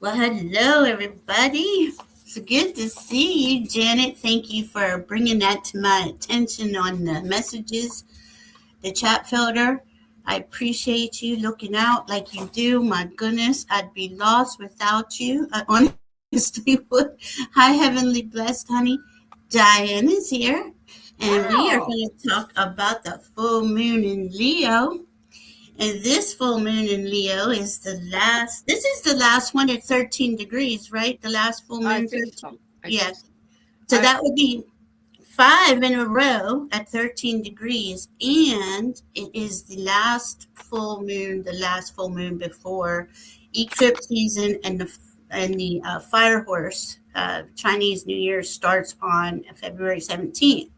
Well, hello, everybody. It's good to see you, Janet. Thank you for bringing that to my attention on the messages, the chat filter. I appreciate you looking out like you do. My goodness, I'd be lost without you. I honestly would. Hi, Heavenly Blessed, honey. Diane is here, and we are Wow. going to talk about the full moon in Leo. And this full moon in Leo is the last. This is the last one at 13 degrees, right? The last full I moon, think 13. so. I Yeah. think so. So I that would be five in a row at 13 degrees. And it is the last full moon, before eclipse season, and the fire horse Chinese New Year starts on February 17th.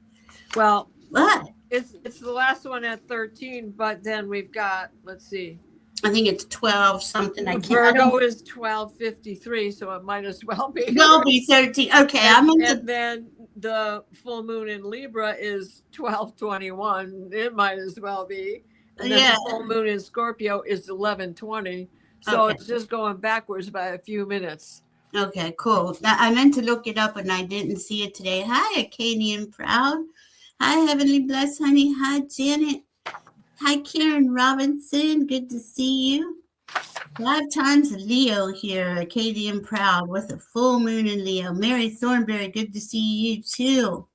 well, But it's the last one at 13, but then we've got, let's see. I think it's 12 something. I Virgo don't. is 12:53, so it might as well be. Will be 13. Okay, and I'm on and the. then the full moon in Libra is 12:21. It might as well be. And then Yeah. the full moon in Scorpio is 11:20. So Okay. it's just going backwards by a few minutes. Okay, cool. Now, I meant to look it up and I didn't see it today. Hi, Acadian Proud. Hi, Heavenly Blessed Honey. Hi, Janet. Hi, Karen Robinson. Good to see you. 5 times Leo here, Acadian Proud, with a full moon in Leo. Mary Thornberry, good to see you too.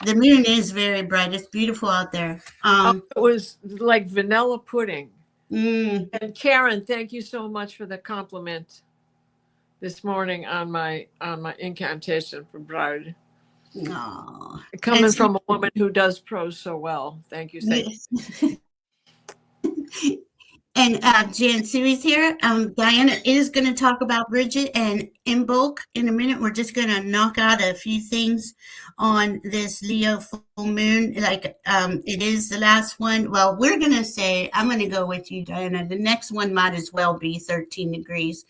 The moon is very bright. It's beautiful out there. Oh, it was like vanilla pudding. Mm, And Karen, thank you so much for the compliment this morning on my incantation for bride. aw. And Coming from a woman who does prose so well. Thank you, thank yes. And Jan Series here. Diana is going to talk about Bridget and IMBOLC in a minute. We're just going to knock out a few things on this Leo full moon. It is the last one. Well, we're going to say, I'm going to go with you, Diana. The next one might as well be 13 degrees.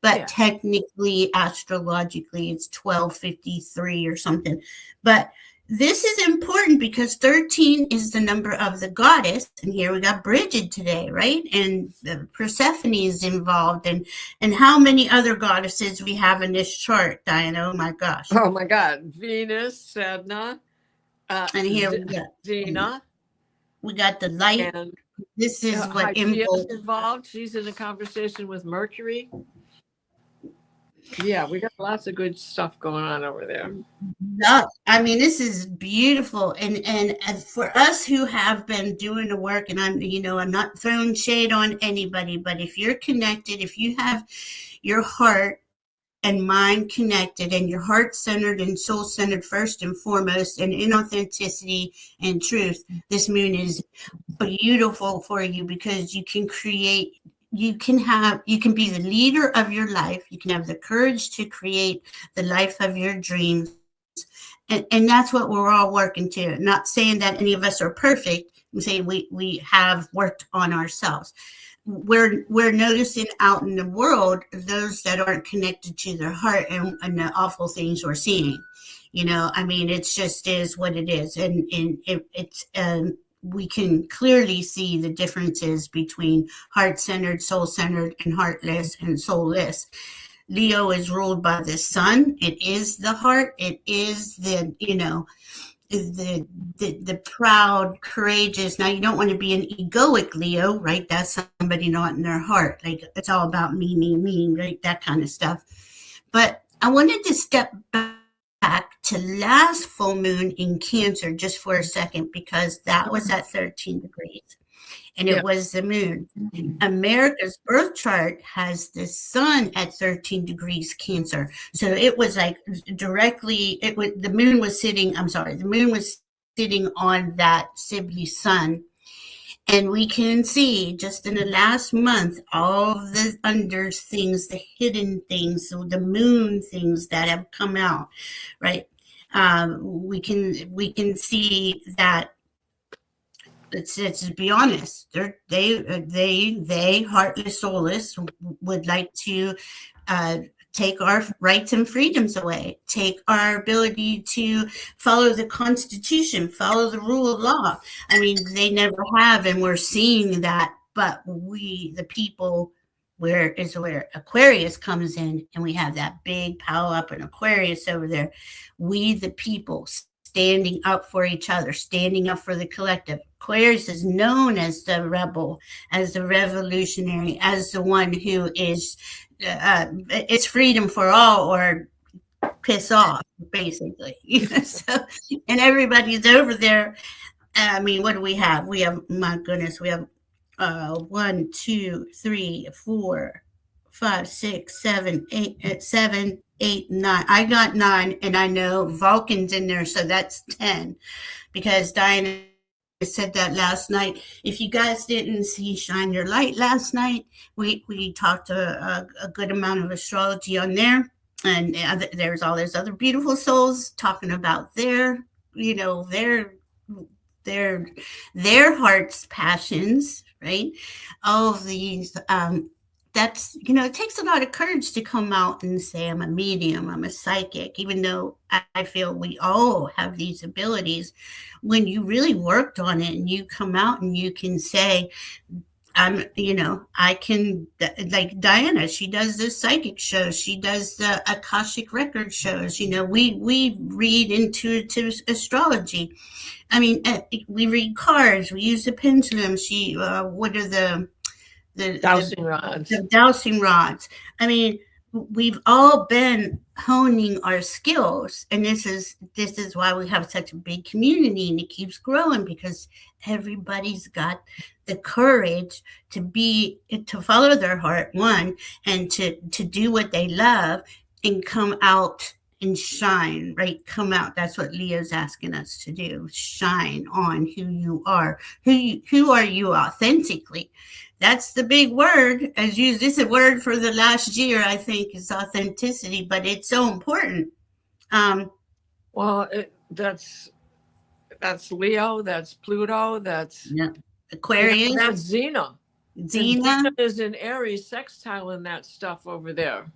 But Yeah. technically, astrologically, it's 12:53 or something. But this is important because 13 is the number of the goddess. And here we got Bridget today, right? And Persephone is involved. And how many other goddesses we have in this chart, Diana? Oh my gosh. Oh my God. Venus, Sedna, And here Xena, we got the light. and This is what Hygeia's involved. She's in a conversation with Mercury. Yeah, we got lots of good stuff going on over there. No, I mean, this is beautiful, and for us who have been doing the work, and I'm not throwing shade on anybody, but if you're connected, if you have your heart and mind connected, and your heart centered and soul centered first and foremost, and in authenticity and truth, this moon is beautiful for you because you can create. You can be the leader of your life. You can have the courage to create the life of your dreams. And that's what we're all working to. Not saying that any of us are perfect. I'm saying we have worked on ourselves. We're noticing out in the world those that aren't connected to their heart and the awful things we're seeing. I mean, it just is what it is, and it's we can clearly see the differences between heart-centered, soul-centered, and heartless and soulless. Leo is ruled by the sun. It is the heart. It is the proud, courageous. Now, you don't want to be an egoic Leo, right? That's somebody not in their heart. Like, it's all about me, right? That kind of stuff. But I wanted to step back to last full moon in Cancer just for a second, because that was at 13 degrees. And it was the moon. America's birth chart has the sun at 13 degrees Cancer. So it was like the moon was sitting on that Sibley sun. And we can see just in the last month, all the under things, the hidden things, so the moon things that have come out, right? We can see that. Let's be honest. They heartless, soulless, would like to take our rights and freedoms away, take our ability to follow the Constitution, follow the rule of law. I mean, they never have, and we're seeing that. But we, the people, where Aquarius comes in, and we have that big power up in Aquarius over there. We, the people, standing up for each other, standing up for the collective. Aquarius is known as the rebel, as the revolutionary, as the one who is, it's freedom for all or piss off, basically. So, and everybody's over there. I mean, what do we have? We have, my goodness, we have 1, 2, 3, 4, 5, 6, 7, 8, 7, 8, 9. I got 9, and I know Vulcan's in there, so that's 10. Because Diana said that last night. If you guys didn't see Shine Your Light last night, we talked a good amount of astrology on there. And there's all those other beautiful souls talking about their heart's passions, right? All of these, that's, it takes a lot of courage to come out and say, I'm a medium, I'm a psychic, even though I feel we all have these abilities. When you really worked on it and you come out and you can say, I can, like Diana, she does the psychic shows, she does the Akashic record shows, we read intuitive astrology. I mean, we read cards, we use the pendulum. What are the dowsing rods? The dowsing rods. I mean, we've all been honing our skills, and this is why we have such a big community, and it keeps growing, because everybody's got the courage to follow their heart, one, and to do what they love and come out and shine, right? Come out. That's what Leo's asking us to do. Shine on who you are. Who are you authentically? That's the big word. As used, this is a word for the last year, I think, is authenticity, but it's so important. Well, that's Leo, that's Pluto, that's Aquarius. That's Xena. Xena is in Aries sextile in that stuff over there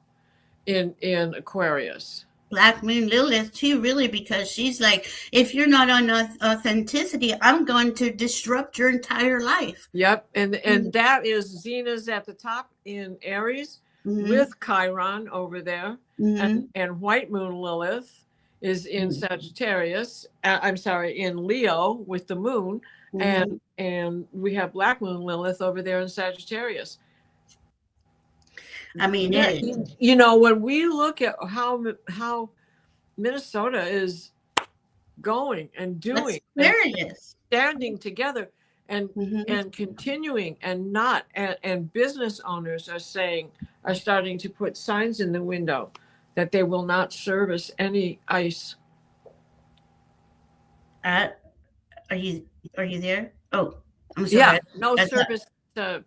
in Aquarius. Black Moon Lilith too, really, because she's like, if you're not on authenticity, I'm going to disrupt your entire life. Yep, and that is Xena's at the top in Aries, with Chiron over there, and White Moon Lilith is in Sagittarius. In Leo with the moon, and we have Black Moon Lilith over there in Sagittarius. I mean, when we look at how Minnesota is going and doing, standing together and continuing, and business owners are starting to put signs in the window that they will not service any ice. Are you there? Oh, I'm sorry. Yeah, no service to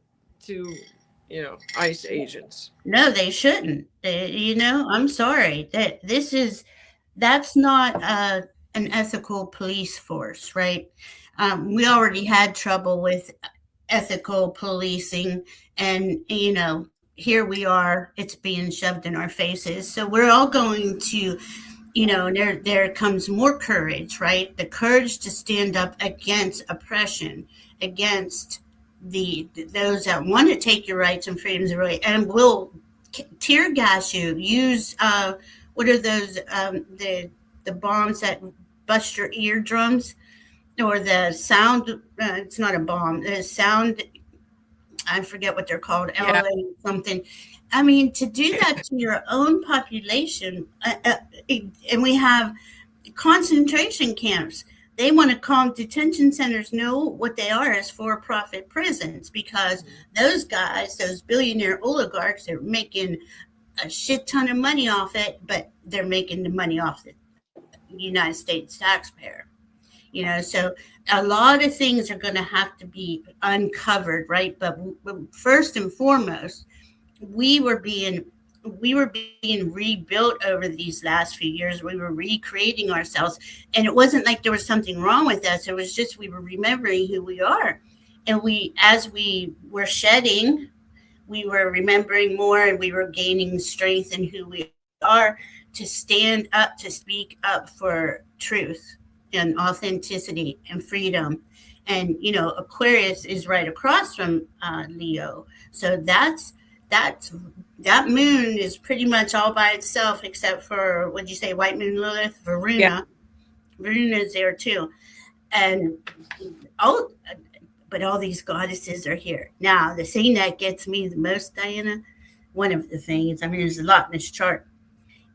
ICE agents. No, they shouldn't. I'm sorry. That's not an ethical police force, right? We already had trouble with ethical policing, and here we are. It's being shoved in our faces. So we're all going to, there comes more courage, right? The courage to stand up against oppression, against those that want to take your rights and freedoms away, and will tear gas you. Use what are those the bombs that bust your eardrums, or the sound? It's not a bomb. The sound. I forget what they're called. Elevating something. I mean, to do that to your own population, and we have concentration camps. They want to call detention centers. Know what they are as for-profit prisons, because those guys, those billionaire oligarchs, are making a shit ton of money off it, but they're making the money off the United States taxpayer. So a lot of things are going to have to be uncovered, right? But first and foremost, we were being rebuilt over these last few years. We were recreating ourselves, and it wasn't like there was something wrong with us. It was just we were remembering who we are, and as we were shedding, we were remembering more, and we were gaining strength in who we are, to stand up, to speak up for truth and authenticity and freedom. And Aquarius is right across from Leo, so that's that moon is pretty much all by itself, except for, what'd you say, White Moon Lilith, Varuna. Yeah. Varuna's there too, and all, but all these goddesses are here. Now, the thing that gets me the most, Diana, one of the things, I mean, there's a lot in this chart,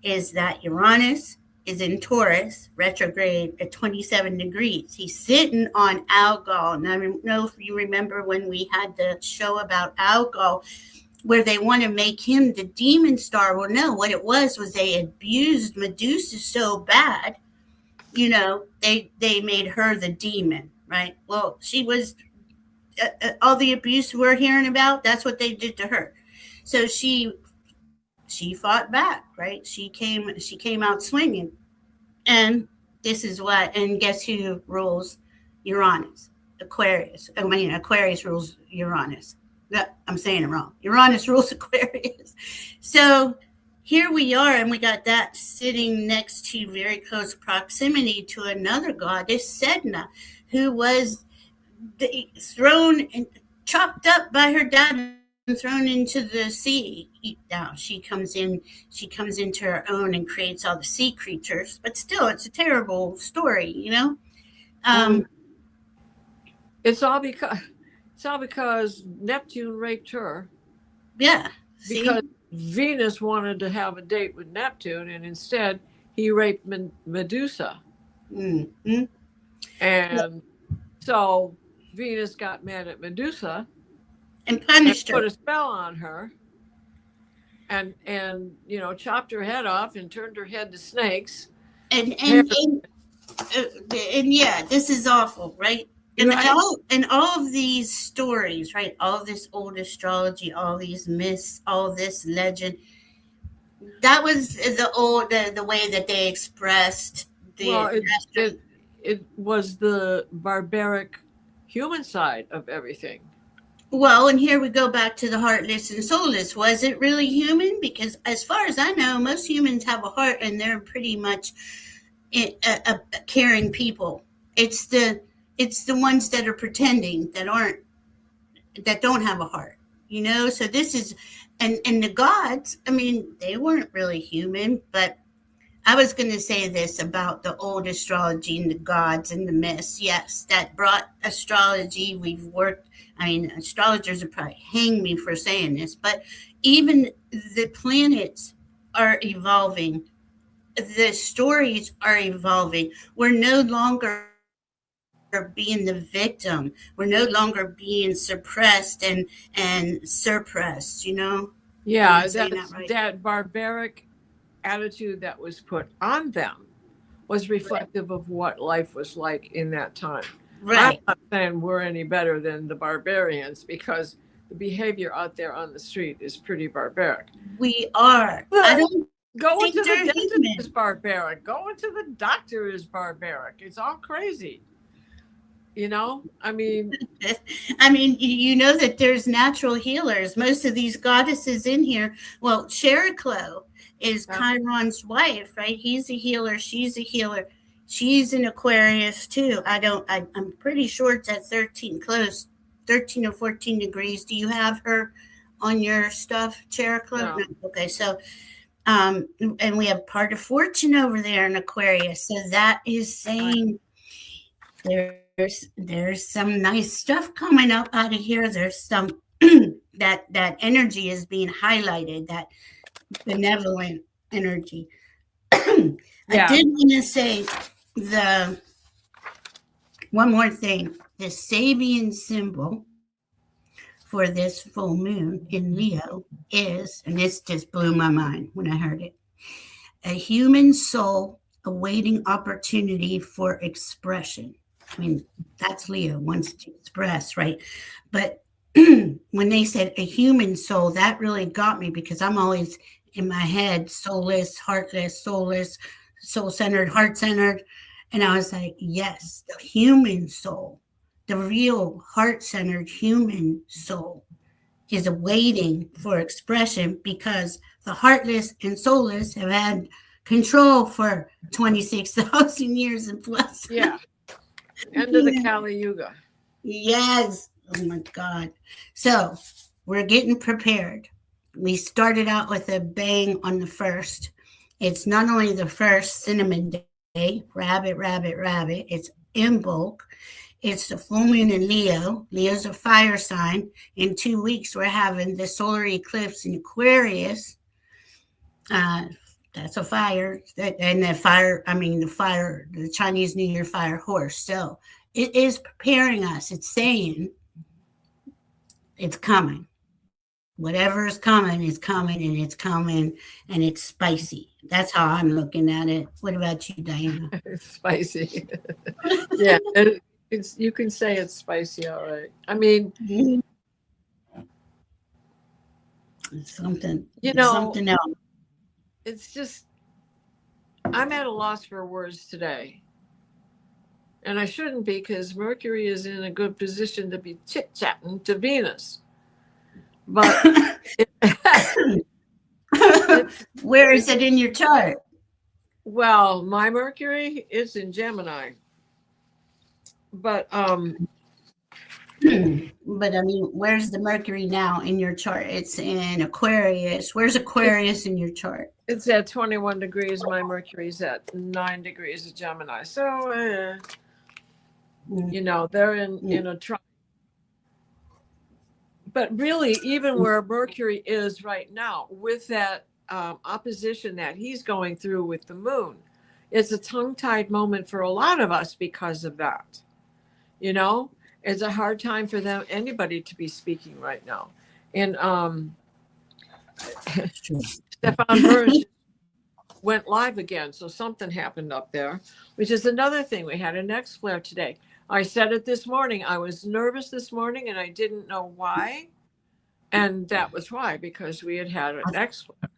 is that Uranus is in Taurus, retrograde at 27 degrees. He's sitting on Algol. And I don't know if you remember when we had the show about Algol, where they want to make him the demon star. Well, no, what it was they abused Medusa so bad, they made her the demon, right? Well, she was, all the abuse we're hearing about, that's what they did to her. So she fought back, right? She came out swinging. And this is what, and guess who rules Uranus? Aquarius. I mean, Aquarius rules Uranus. No, I'm saying it wrong. Uranus rules Aquarius. So here we are, and we got that sitting next to very close proximity to another goddess, Sedna, who was thrown and chopped up by her dad and thrown into the sea. Now she comes into her own and creates all the sea creatures, but still, it's a terrible story, It's all because Neptune raped her. Yeah. Because Venus wanted to have a date with Neptune, and instead he raped Medusa. Mm-hmm. And so Venus got mad at Medusa and punished her, put a spell on her, and chopped her head off and turned her head to snakes. And yeah, this is awful, right? And all of these stories, right? All this old astrology, all these myths, all this legend. That was the way that they expressed it was the barbaric human side of everything. Well, and here we go back to the heartless and soulless. Was it really human? Because as far as I know, most humans have a heart, and they're pretty much a caring people. It's the ones that are pretending that don't have a heart. So this is, and the gods, I mean, they weren't really human, but I was going to say this about the old astrology and the gods and the myths. Yes, that brought astrology. We've worked, astrologers would probably hang me for saying this, but even the planets are evolving. The stories are evolving. We're no longer being the victim. We're no longer being suppressed and suppressed, Yeah, that barbaric attitude that was put on them was reflective of what life was like in that time. Right. I'm not saying we're any better than the barbarians, because the behavior out there on the street is pretty barbaric. We are. Going to the dentist is barbaric. Going to the doctor is barbaric. It's all crazy. That there's natural healers. Most of these goddesses in here, well, Chericlo is Chiron's wife, right? He's a healer. She's a healer. She's an Aquarius too. I'm pretty sure it's at 13 or 14 degrees. Do you have her on your stuff, Chericlo? No. Okay, so and we have part of fortune over there in Aquarius. So that is saying there's some nice stuff coming up out of here. There's some that energy is being highlighted, that benevolent energy. I did want to say one more thing. The Sabian symbol for this full moon in Leo is, and this just blew my mind when I heard it, a human soul awaiting opportunity for expression. That's Leo, wants to express, right? But when they said a human soul, that really got me, because I'm always in my head, soulless, heartless, soulless, soul-centered, heart-centered. And I was like, yes, the human soul, the real heart-centered human soul is awaiting for expression, because the heartless and soulless have had control for 26,000 years and plus. Yeah. End of the Kali Yuga. Yes. Oh my God. So we're getting prepared We started out with a bang on the 1st. It's not only the first cinnamon day, rabbit, rabbit, rabbit. It's IMBOLC. It's the full moon in Leo. Leo's a fire sign. In 2 weeks, we're having the solar eclipse in Aquarius. That's a fire. And the Chinese New Year fire horse. So it is preparing us. It's saying it's coming. Whatever is coming, and it's coming, and it's spicy. That's how I'm looking at it. What about you, Diana? It's spicy. Yeah, you can say it's spicy, all right. I mean, something else. It's just, I'm at a loss for words today. And I shouldn't be, because Mercury is in a good position to be chit-chatting to Venus. But where is it in your chart? Well, my Mercury is in Gemini. But where's the Mercury now in your chart? It's in Aquarius. Where's Aquarius in your chart? It's at 21 degrees. My Mercury's at 9 degrees of Gemini. So, they're in a trine. But really, even where Mercury is right now, with that opposition that he's going through with the moon, it's a tongue-tied moment for a lot of us because of that. It's a hard time for anybody to be speaking right now. And Stefan Burns went live again, so something happened up there, which is another thing. We had an X flare today. I said it this morning. I was nervous this morning, and I didn't know why. And that was why, because we had an X flare.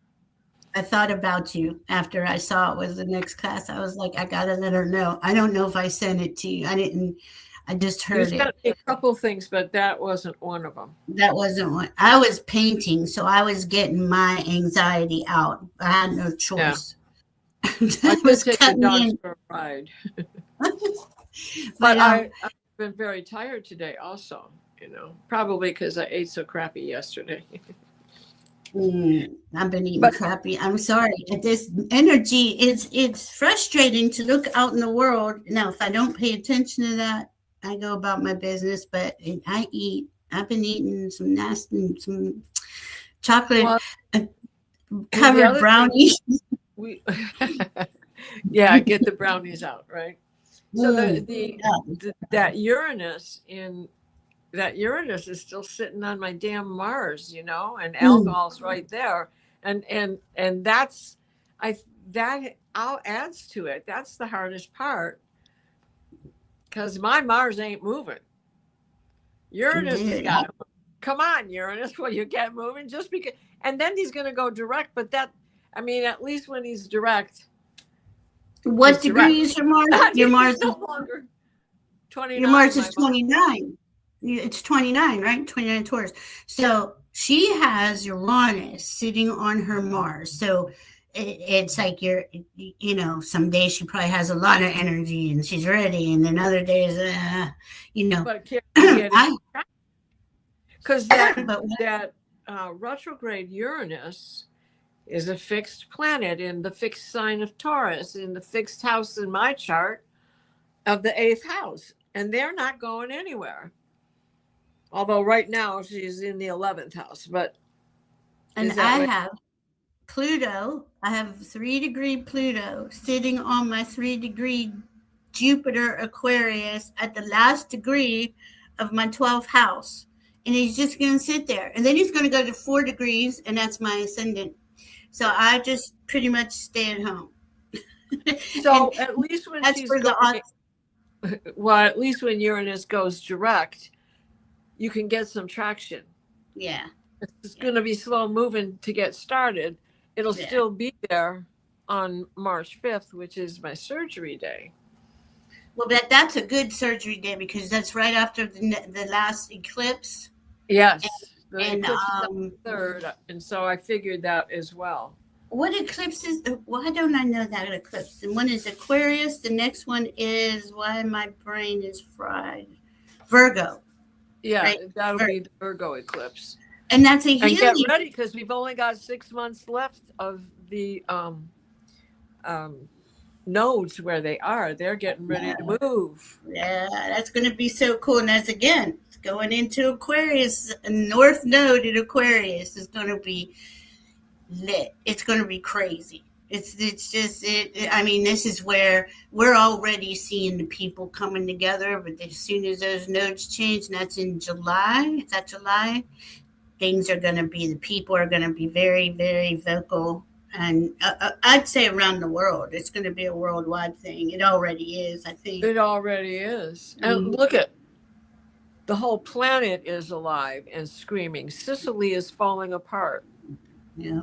I thought about you after I saw it was the next class. I was like, I got to let her know. I don't know if I sent it to you. I didn't. I just heard it. A couple things, but that wasn't one of them. That wasn't one. I was painting, so I was getting my anxiety out. I had no choice. Yeah. I was taking dogs for a ride. But I've been very tired today also, probably because I ate so crappy yesterday. I've been eating crappy. I'm sorry. This energy, it's frustrating to look out in the world. Now, if I don't pay attention to that, I go about my business, but I eat. I've been eating some nasty, some chocolate covered brownies. Yeah, get the brownies out, right? So that Uranus is still sitting on my damn Mars, and alcohol's right there, and that's that adds to it. That's the hardest part, because my Mars ain't moving. Uranus has got to, come on, Uranus, will you get moving? Just because, and then he's going to go direct. But at least when he's direct. What degree is your Mars? Your Mars no longer 29. Your Mars is 29. It's 29, right? 29 Taurus. So she has Uranus sitting on her Mars. So it's like some days she probably has a lot of energy and she's ready, and then other days, But because that retrograde Uranus is a fixed planet in the fixed sign of Taurus, in the fixed house in my chart of the 8th house, and they're not going anywhere. Although right now she's in the 11th house, and I have Pluto. I have 3-degree Pluto sitting on my 3-degree Jupiter Aquarius at the last degree of my 12th house. And he's just going to sit there. And then he's going to go to 4 degrees, and that's my ascendant. So I just pretty much stay at home. So at least when at least when Uranus goes direct, you can get some traction. Yeah. It's going to be slow moving to get started. It'll still be there on March 5th, which is my surgery day. Well, that's a good surgery day because that's right after the last eclipse. Yes. The eclipse is on the 3rd, and so I figured that as well. What eclipse is? Why don't I know that eclipse? And one is Aquarius. The next one is, why my brain is fried, Virgo. Yeah, right? That'll be the Virgo eclipse. And that's a healing. And get ready, because we've only got 6 months left of the nodes where they are. They're getting ready to move. Yeah, that's going to be so cool. And that's, again, going into Aquarius, North Node in Aquarius is going to be lit. It's going to be crazy. It's just it. I mean, this is where we're already seeing the people coming together. But as soon as those nodes change, and that's in July. Is that July? Things are going to be. The people are going to be very, very vocal, and I'd say around the world. It's going to be a worldwide thing. It already is. I think it already is. And look at the whole planet is alive and screaming. Sicily is falling apart. Yeah.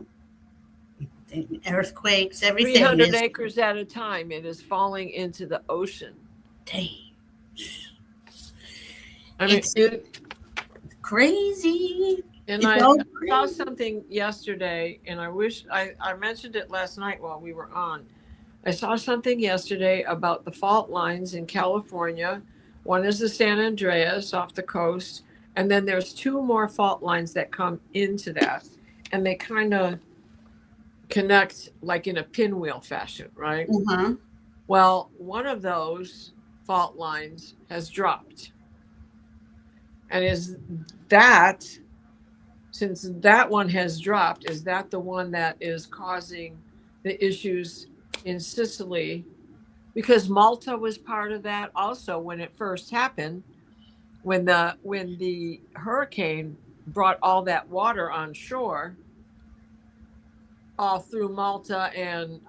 Earthquakes, everything. 300 acres at a time. It is falling into the ocean. Dang. I mean, it's crazy. And I saw something yesterday, and I wish I mentioned it last night while we were on. I saw something yesterday about the fault lines in California. One is the San Andreas off the coast, and then there's 2 more fault lines that come into that, and they kind of connect like in a pinwheel fashion, right? Uh-huh. Well, one of those fault lines has dropped. And since that one has dropped, is that the one that is causing the issues in Sicily? Because Malta was part of that also when it first happened, when the hurricane brought all that water on shore, all through Malta and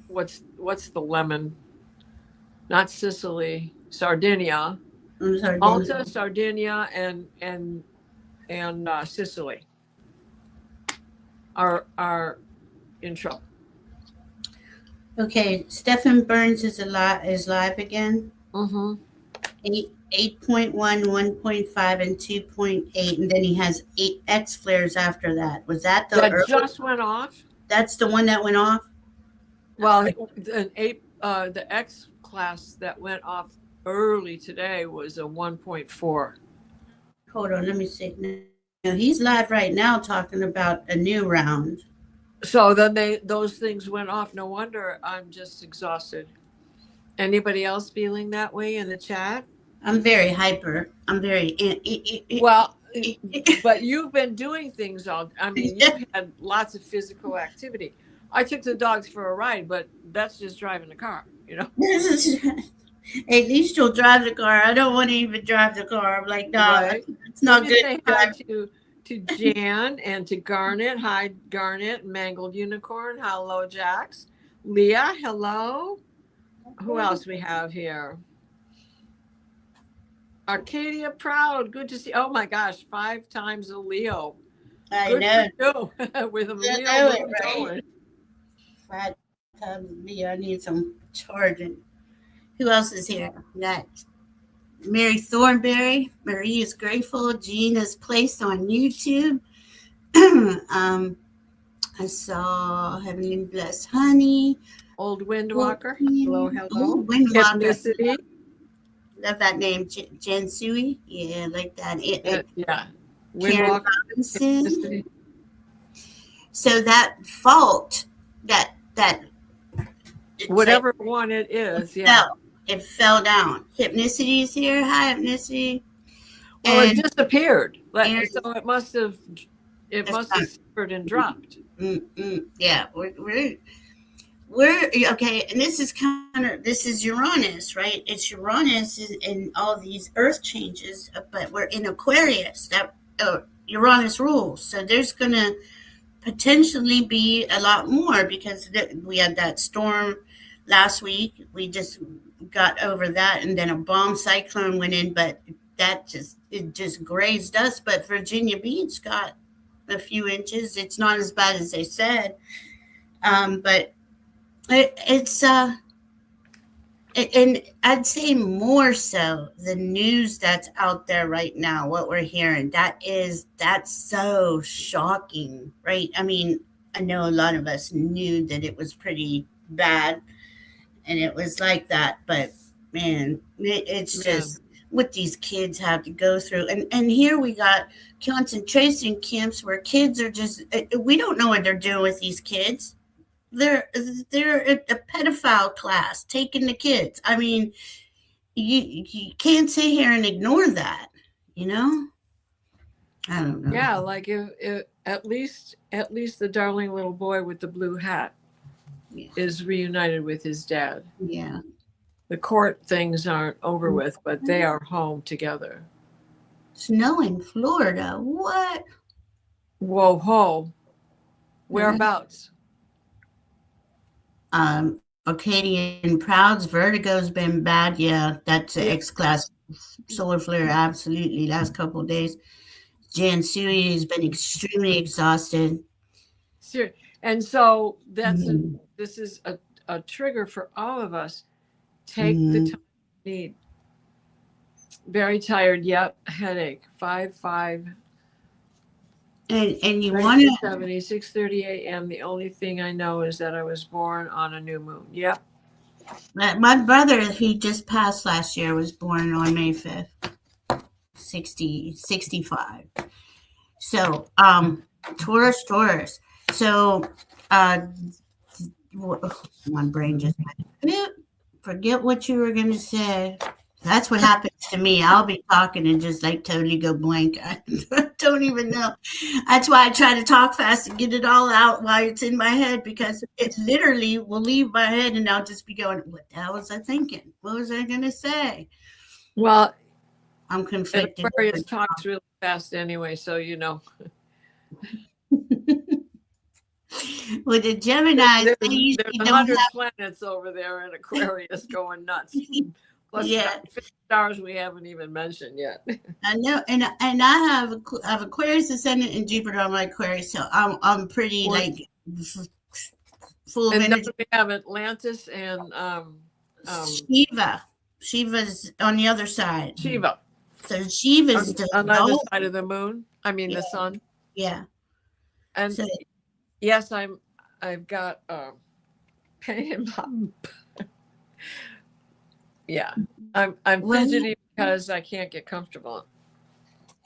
what's the lemon? Not Sicily, Sardinia. Malta, Sardinia, and Sicily are in trouble. Okay, Stephen Burns is live again. Mm-hmm. 8.1, 1.5, and 2.8, and then he has 8 X flares after that. Was that that just went off? That's the one that went off. Well, the X class that went off early today was a 1.4. Hold on, let me see. No, he's live right now talking about a new round. So then those things went off. No wonder I'm just exhausted. Anybody else feeling that way in the chat? I'm very hyper. I'm very well, but you've been doing things you've had lots of physical activity. I took the dogs for a ride, but that's just driving the car, you know. At least you'll drive the car. I don't want to even drive the car. I'm like, no, right. It's not good. Say hi to Jan and to Garnet. Hi, Garnet. Mangled Unicorn. Hello, Jax. Leah, hello. Who else we have here? Arcadia Proud. Good to see. Oh my gosh, 5 times a Leo. I know. With a Leo. Right? 5 times a Leo. I need some charging. Who else is here? Got Mary Thornberry. Marie is grateful. Jean is placed on YouTube. I saw Heavenly Blessed Honey. Old Windwalker. Hello. Old Windwalker. Love that name, Jen Sui. Yeah, like that. Yeah. Karen Robinson. So that fault, that whatever one it is, it fell down. Hypnicity is here. Hi, Hypnicity. Well, it disappeared. So it must have suffered and dropped. Yeah, we're okay, and this is Uranus, right? It's Uranus in all these Earth changes, but we're in Aquarius. That Uranus rules, so there's gonna potentially be a lot more because we had that storm last week. We just got over that, and then a bomb cyclone went in, but it just grazed us. But Virginia Beach got a few inches. It's not as bad as they said, but it's and I'd say more so the news that's out there right now, what we're hearing, that's so shocking, right? I mean, I know a lot of us knew that it was pretty bad and it was like that, but man, it's just what these kids have to go through. And here we got concentration camps where kids are just, we don't know what they're doing with these kids. They're a pedophile class taking the kids. I mean, you can't sit here and ignore that, you know? I don't know. Yeah, like if at least the darling little boy with the blue hat is reunited with his dad. Yeah. The court things aren't over with, but they are home together. Snow in Florida. What? Whoa ho. Whereabouts? Arcadian Proud's vertigo's been bad. Yeah, that's an X-class solar flare. Absolutely. Last couple of days. Jan Sui has been extremely exhausted. And so this is a trigger for all of us. Take the time you need. Very tired. Yep. Headache. 5:05. And you want to 6:30 a.m. The only thing I know is that I was born on a new moon. Yep. My brother, who just passed last year, was born on May 5th, 65. So, Taurus. So, my brain just forget what you were going to say. That's what happens to me. I'll be talking and just like totally go blank. I don't even know. That's why I try to talk fast and get it all out while it's in my head, because it literally will leave my head and I'll just be going, what the hell was I thinking? What was I going to say? Well, I'm conflicted. Aquarius talks really fast anyway, so you know. With the Gemini, there's 100 planets over there in Aquarius going nuts. Plus 50 stars we haven't even mentioned yet. I know, and I have Aquarius ascendant and Jupiter on my Aquarius, so I'm pretty like full of energy. We have Atlantis and Shiva. Shiva's on the other side. Shiva. So Shiva's on the other side of the moon. I mean the sun. Yeah. And so, yes, I've got pain in my yeah. I'm fidgety because I can't get comfortable.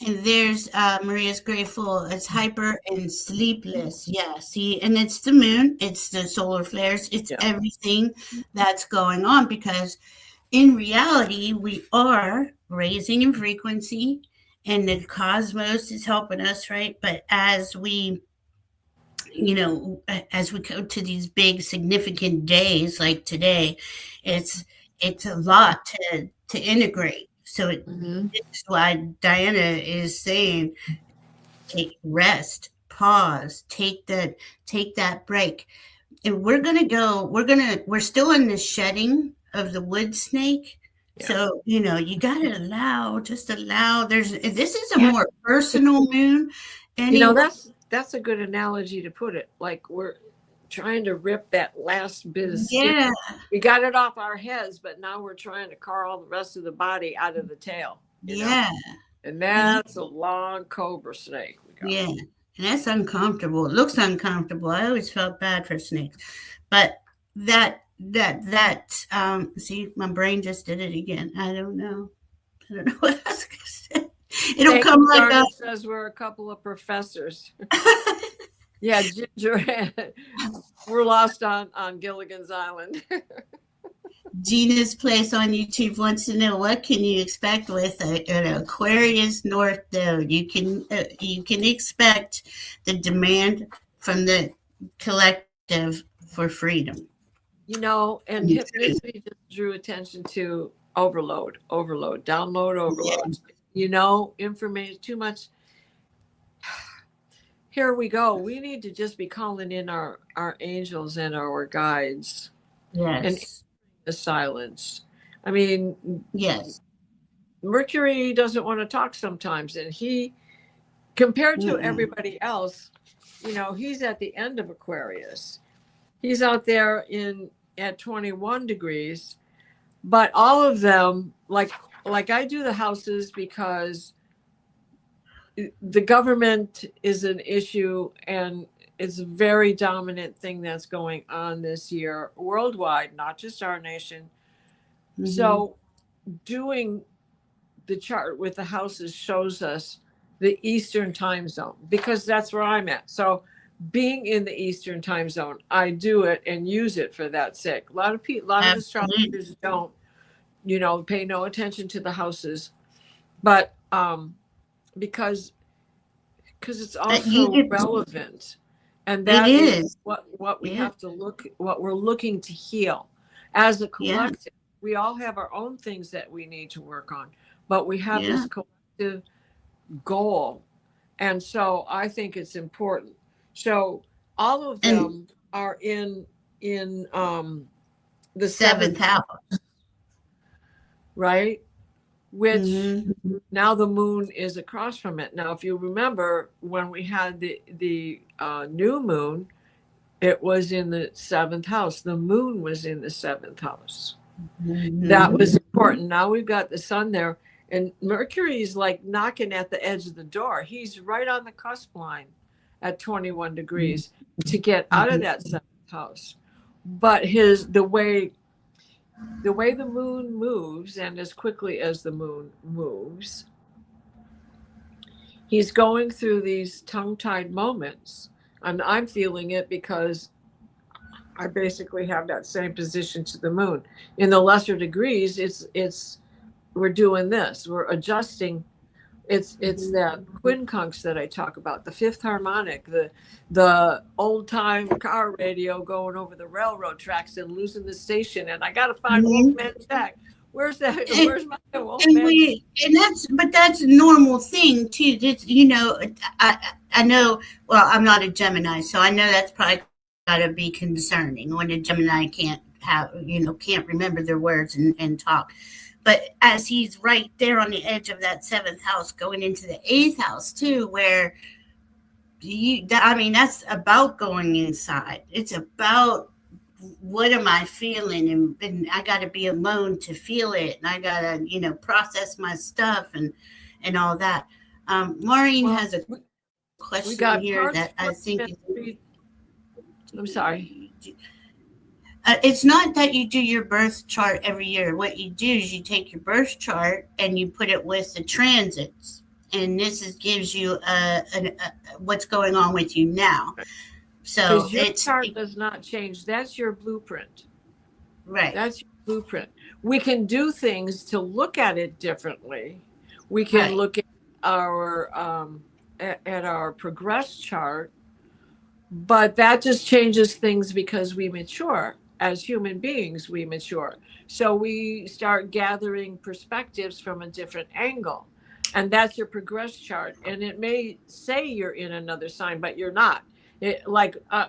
And there's Maria's grateful. It's hyper and sleepless. Yeah, see, and it's the moon. It's the solar flares. It's everything that's going on, because in reality, we are raising in frequency and the cosmos is helping us, right? But as we go to these big significant days like today, it's a lot to integrate. So this is why Diana is saying, take rest, pause, take that break. And we're still in the shedding of the wood snake. Yeah. So, you got to allow, this is a more personal moon. And that's a good analogy to put it. Like we're trying to rip that last bit of skin. Yeah. We got it off our heads, but now we're trying to carve all the rest of the body out of the tail. Yeah. And that's a long cobra snake. Yeah. And that's uncomfortable. It looks uncomfortable. I always felt bad for snakes. But see, my brain just did it again. I don't know what I was going to say. It'll come like that. Says we're a couple of professors. Yeah, Ginger, we're lost on Gilligan's Island. Gina's Place on YouTube wants to know, what can you expect with an Aquarius North Node? You can expect the demand from the collective for freedom. And hypnoticity just drew attention to overload, download, overload. Yeah. Information, too much. Here we go. We need to just be calling in our angels and our guides. Yes. And the silence. I mean, yes. Mercury doesn't want to talk sometimes. And he, compared to everybody else, he's at the end of Aquarius. He's out there at 21 degrees. But all of them, like I do the houses because the government is an issue, and it's a very dominant thing that's going on this year worldwide, not just our nation. So doing the chart with the houses shows us the Eastern time zone, because that's where I'm at. So being in the Eastern time zone, I do it and use it for that sake. A lot of astrologers don't, pay no attention to the houses, but because it's also relevant, and that is what we have to what we're looking to heal as a collective. We all have our own things that we need to work on, but we have this collective goal. And so I think it's important. So all of them are in the seventh house, right? Which now the moon is across from it. Now, if you remember when we had the new moon, it was in the seventh house. The moon was in the seventh house. That was important. Now we've got the sun there, and Mercury is like knocking at the edge of the door. He's right on the cusp line at 21 degrees to get out of that seventh house. But the way the moon moves, and as quickly as the moon moves, he's going through these tongue-tied moments. And I'm feeling it because I basically have that same position to the moon. In the lesser degrees, we're doing this. We're adjusting. It's that quincunx that I talk about, the fifth harmonic, the old time car radio going over the railroad tracks and losing the station, and I got to find Wolfman Jack. Where's that? Where's my Wolfman? But that's a normal thing too. Just, I know. Well, I'm not a Gemini, so I know that's probably got to be concerning when a Gemini can't remember their words and talk. But as he's right there on the edge of that seventh house, going into the eighth house too, where that's about going inside. It's about what am I feeling, and I got to be alone to feel it, and I got to process my stuff and all that. Maureen has a question here that I think. I'm sorry. It's not that you do your birth chart every year. What you do is you take your birth chart and you put it with the transits, and this gives you what's going on with you now. So your chart does not change. That's your blueprint. Right. That's your blueprint. We can do things to look at it differently. We can look at our progress chart, but that just changes things because we mature. As human beings, we mature. So we start gathering perspectives from a different angle. And that's your progress chart. And it may say you're in another sign, but you're not.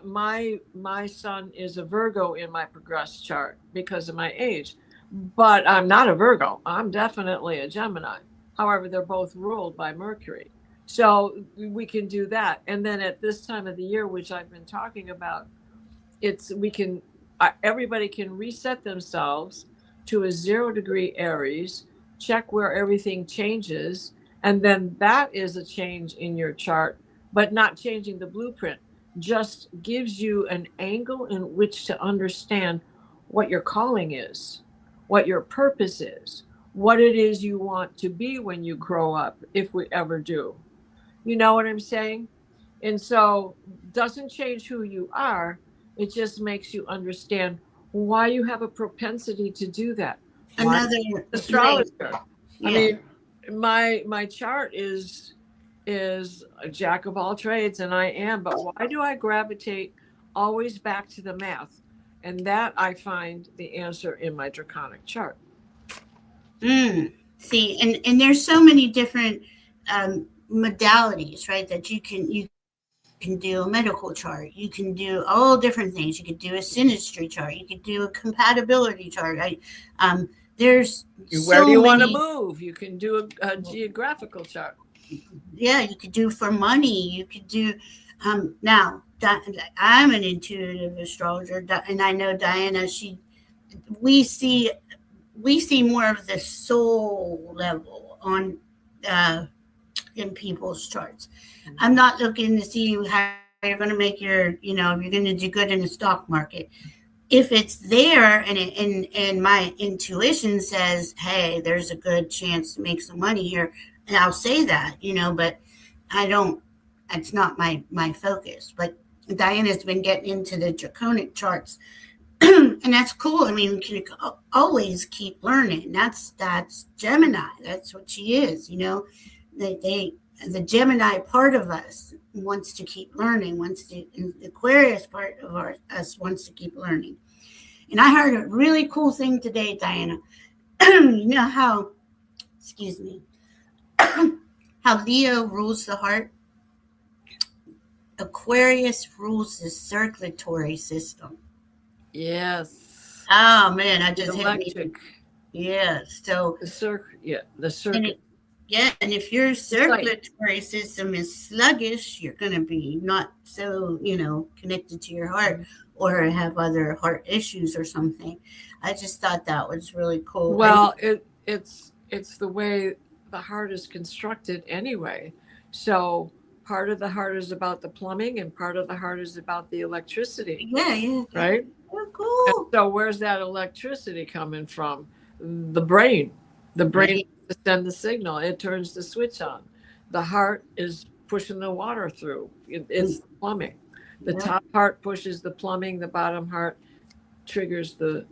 My son is a Virgo in my progress chart because of my age. But I'm not a Virgo. I'm definitely a Gemini. However, they're both ruled by Mercury. So we can do that. And then at this time of the year, which I've been talking about, everybody can reset themselves to a 0 degree Aries, check where everything changes, and then that is a change in your chart, but not changing the blueprint. Just gives you an angle in which to understand what your calling is, what your purpose is, what it is you want to be when you grow up, if we ever do. You know what I'm saying? And so doesn't change who you are. It just makes you understand why you have a propensity to do that. Another astrologer. Yeah. I mean, my chart is a jack of all trades, and I am. But why do I gravitate always back to the math? And that I find the answer in my draconic chart. See, and there's so many different modalities, right? That you can do a medical chart. You can do all different things. You could do a synastry chart. You could do a compatibility chart. There's where do you want to move? You can do a geographical chart. Yeah, you could do for money. You could do now. I'm an intuitive astrologer, and I know Diana. We see more of the soul level on in people's charts. I'm not looking to see how you're going to make your, if you're going to do good in the stock market. if it's there and my intuition says, hey, there's a good chance to make some money here, and I'll say that, but I don't, it's not my focus. But Diana's been getting into the draconic charts, and that's cool. I mean, you can always keep learning. That's Gemini. That's what she is. The Gemini part of us wants to keep learning. The Aquarius part of us wants to keep learning. And I heard a really cool thing today, Diana. You know how, excuse me, how Leo rules the heart? Aquarius rules the circulatory system. Yes. Oh man, I just electric. Yeah. So the circuit. And if your circulatory system is sluggish, you're going to be not so, connected to your heart, or have other heart issues or something. I just thought that was really cool. Well, it's the way the heart is constructed anyway. So part of the heart is about the plumbing, and part of the heart is about the electricity. Yeah. Right? Oh, cool. And so where's that electricity coming from? The brain. The brain to send the signal. It turns the switch on. The heart is pushing the water through. It's plumbing. The top heart pushes the plumbing. The bottom heart triggers the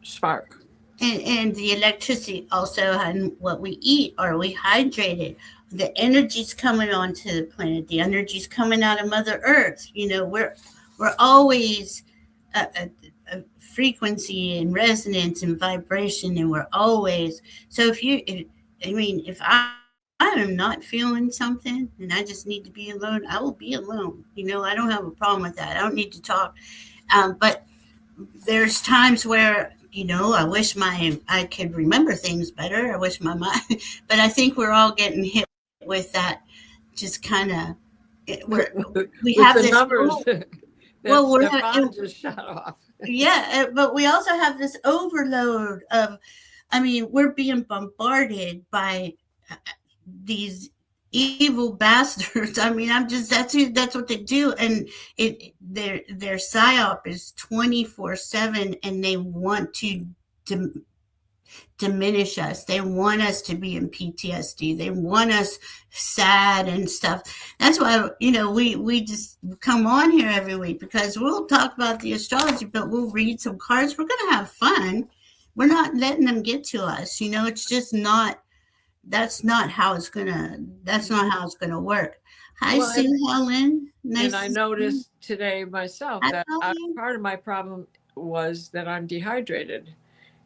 spark. And the electricity also on what we eat. Are we hydrated? The energy's coming onto the planet. The energy's coming out of Mother Earth. We're always a frequency and resonance and vibration, and we're always. So if I am not feeling something and I just need to be alone, I will be alone. I don't have a problem with that. I don't need to talk. But there's times where, I wish I could remember things better. I wish my mind, but I think we're all getting hit with that. Just kind of, we have the this numbers. Well, we're just shut off. Yeah, but we also have this overload of, we're being bombarded by these evil bastards. That's what they do. And their psyop is 24/7, and they want to diminish us. They want us to be in PTSD. They want us sad and stuff. That's why, we just come on here every week, because we'll talk about the astrology, but we'll read some cards. We're going to have fun. We're not letting them get to us. It's just not, that's not how it's going to work. Hi, Sue Helen. Nice. And I noticed today myself that part of my problem was that I'm dehydrated.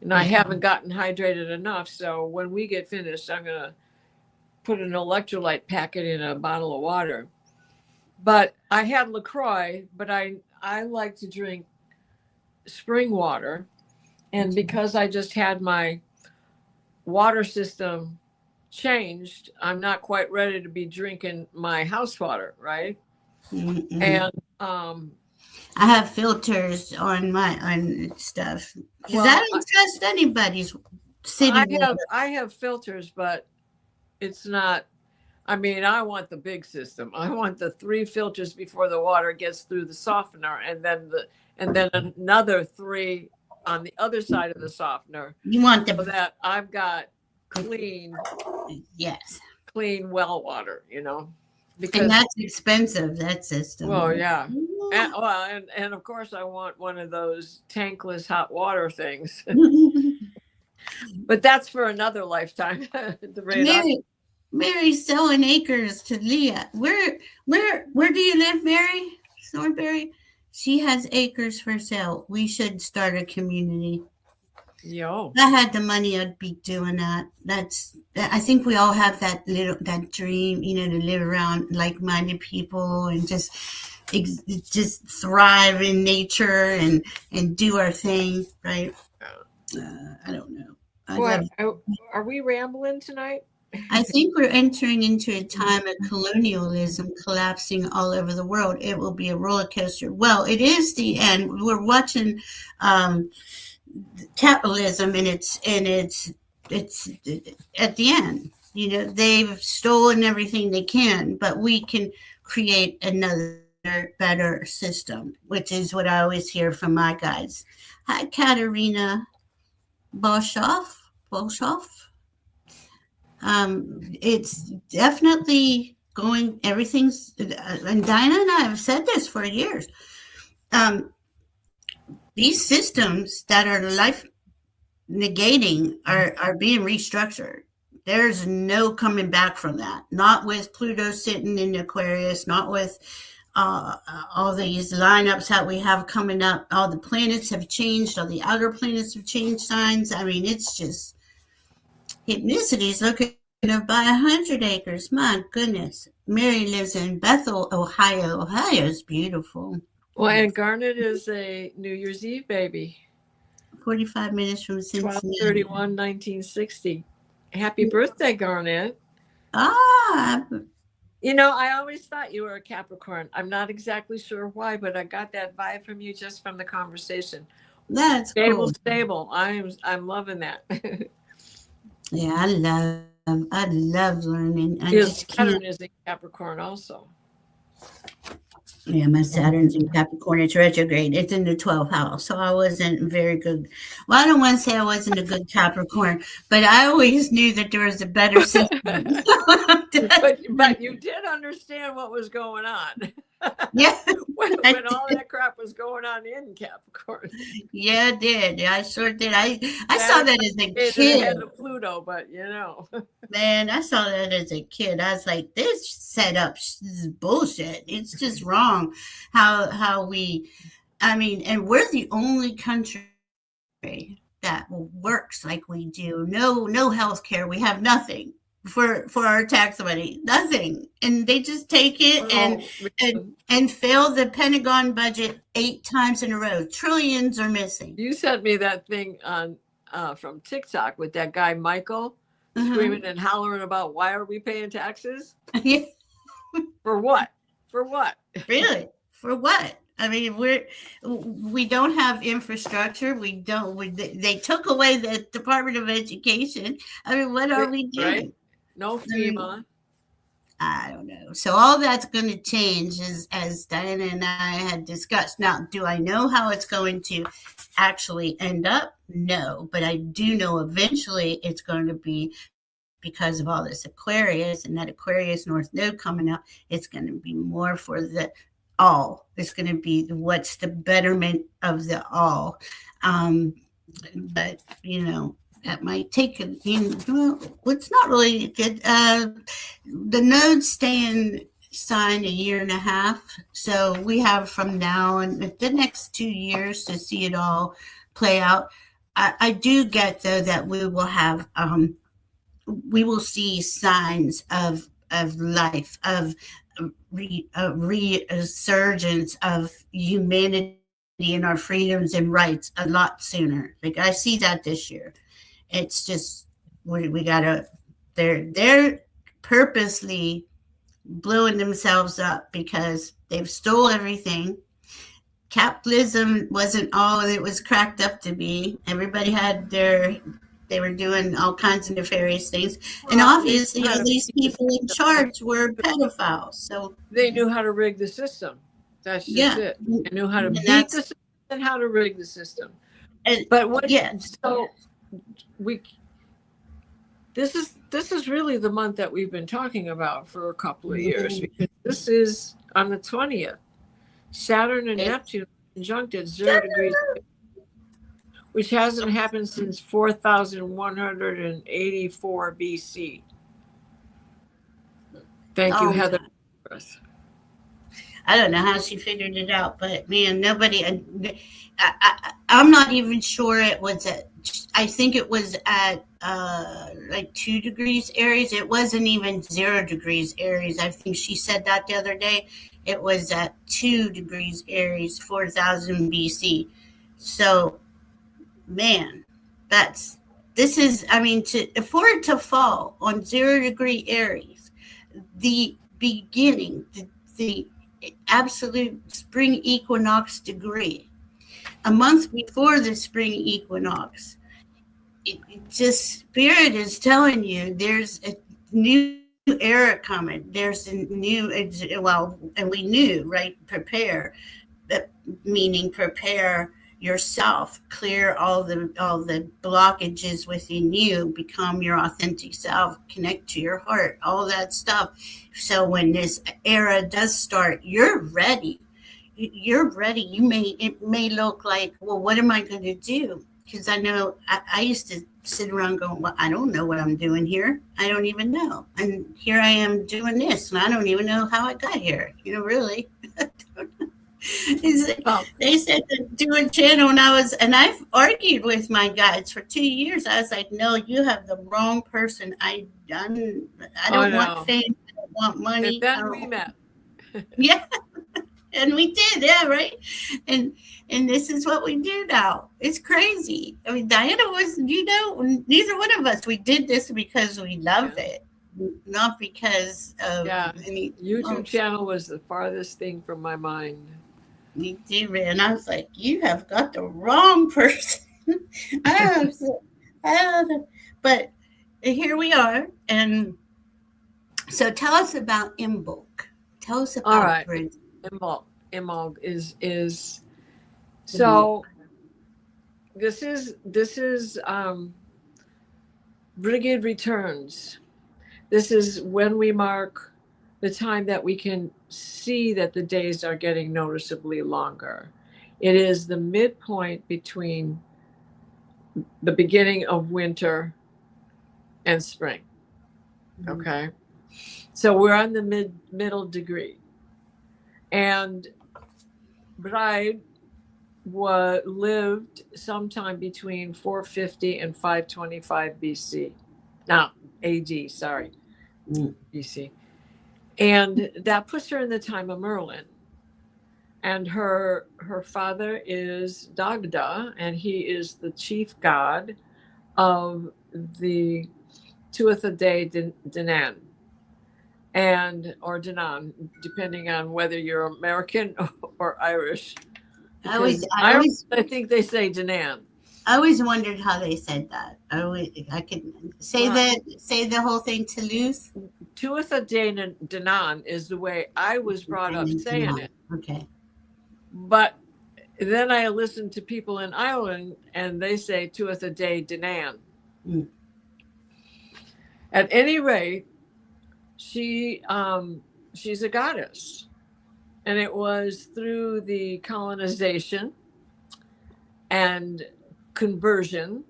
And I haven't gotten hydrated enough. So when we get finished, I'm going to put an electrolyte packet in a bottle of water. But I had LaCroix, but I like to drink spring water. And because I just had my water system changed, I'm not quite ready to be drinking my house water, right? Mm-mm. And I have filters on stuff, because I don't trust anybody's city. I have filters, but it's not. I want the big system. I want the 3 filters before the water gets through the softener, and then another 3 on the other side of the softener. You want so that I've got clean, clean well water, because, and that's expensive, that system. Well, yeah. And of course I want one of those tankless hot water things. But that's for another lifetime. Mary's selling acres to Leah. Where do you live, Mary? Thornberry? She has acres for sale. We should start a community. Yo. If I had the money, I'd be doing that. I think we all have that dream, to live around like-minded people and just thrive in nature and do our thing, right? I don't know. Are we rambling tonight? I think we're entering into a time of colonialism collapsing all over the world. It will be a roller coaster. Well, it is the end. We're watching capitalism, and it's at the end. They've stolen everything they can, but we can create another better system, which is what I always hear from my guides. Hi, Katerina Bolshoff. It's definitely going, everything's, and Dinah and I have said this for years. These systems that are life negating are being restructured. There's no coming back from that. Not with Pluto sitting in Aquarius, not with all these lineups that we have coming up. All the planets have changed. All the outer planets have changed signs. I mean, it's just hypnicity's looking to buy 100 acres. My goodness. Mary lives in Bethel, Ohio. Ohio is beautiful. Well, and Garnet is a New Year's Eve baby. 45 minutes from Cincinnati. 12/31/1960. Happy birthday, Garnet. You know, I always thought you were a Capricorn. I'm not exactly sure why, but I got that vibe from you just from the conversation. That's cool. Stable. I'm loving that. Yeah, I love learning. Saturn is a Capricorn also. Yeah, my Saturn's in Capricorn. It's retrograde. It's in the 12th house. So I wasn't very good. Well, I don't want to say I wasn't a good Capricorn, but I always knew that there was a better system. but you did understand what was going on. Yeah. when all that crap was going on in Capricorn. Yeah, I did. I sure did. I saw that as a kid. Had the Pluto, but you know. Man, I saw that as a kid. I was like, this setup is bullshit. It's just wrong how we, I mean, and we're the only country that works like we do. No healthcare. We have nothing for our tax money, nothing, and they just take it and fail the Pentagon budget 8 times in a row. Trillions are missing. You sent me that thing on from TikTok with that guy Michael screaming and hollering about why are we paying taxes? Yeah. For what? Really? For what? I mean, we don't have infrastructure. They took away the Department of Education. I mean, what are we doing? Right? No FEMA. I don't know. So all that's going to change, as Diana and I had discussed. Now, do I know how it's going to actually end up? No, but I do know eventually it's going to be, because of all this Aquarius and that Aquarius North Node coming up, it's going to be more for the all. It's going to be what's the betterment of the all. But, you know, that might take, well, it's not really good. The nodes stay in sign a year and a half. So we have from now and the next 2 years to see it all play out. I do get, though, that we will have, we will see signs of life, of resurgence of humanity and our freedoms and rights a lot sooner. Like, I see that this year. It's just we gotta. They're purposely blowing themselves up because they've stole everything. Capitalism wasn't all it was cracked up to be. Everybody had they were doing all kinds of nefarious things, and obviously all these people in charge were pedophiles. So they knew how to rig the system. That's just it. They knew how to beat the system and how to rig the system. But what? Yeah. So this is really the month that we've been talking about for a couple of years, because this is on the 20th. Saturn and Neptune conjunct at 0 degrees, which hasn't happened since 4,184 BC. Thank you, Heather. I don't know how she figured it out, but man, nobody. I'm not even sure it was at. I think it was at like 2 degrees Aries. It wasn't even 0 degrees Aries. I think she said that the other day. It was at 2 degrees Aries, 4,000 BC. So, man, this is. I mean, for it to fall on 0 degree Aries, the beginning, the absolute spring equinox degree, a month before the spring equinox, it just Spirit is telling you there's a new era coming. There's a new, well, and we knew, right? Prepare, meaning prepare yourself, clear all the blockages within you, become your authentic self, connect to your heart, all that stuff. So when this era does start, you're ready. You're ready. It may look like, well, what am I going to do? Because I know I used to sit around going, well, I don't know what I'm doing here. I don't even know. And here I am doing this, and I don't even know how I got here. Really. They said to do a channel, and I've argued with my guides for 2 years. I was like, no, you have the wrong person. I don't want fame. I don't want money. And then we met. Yeah. And we did, yeah, right. And this is what we do now. It's crazy. I mean, Diana was, neither one of us. We did this because we loved it, not because of any YouTube channel was the farthest thing from my mind. We did, and I was like, you have got the wrong person. But here we are, and so tell us about IMBOLC. Tell us about all right. IMBOLC is so this is BRIGID returns. This is when we mark the time that we can see that the days are getting noticeably longer. It is the midpoint between the beginning of winter and spring. Okay. So we're on the middle degree. And BRIGID lived sometime between 450 and 525 BC. No, AD, sorry. BC. And that puts her in the time of Merlin. And her father is Dagda, and he is the chief god of the Tuatha De Danann, or Danann, depending on whether you're American or Irish. I think they say Danann. I always wondered how they said that. I could say the whole thing to Toulouse. Tuatha De Danann is the way I was brought up saying it. Okay. But then I listened to people in Ireland, and they say Tuatha De Danann. At any rate, she's a goddess, and it was through the colonization and conversion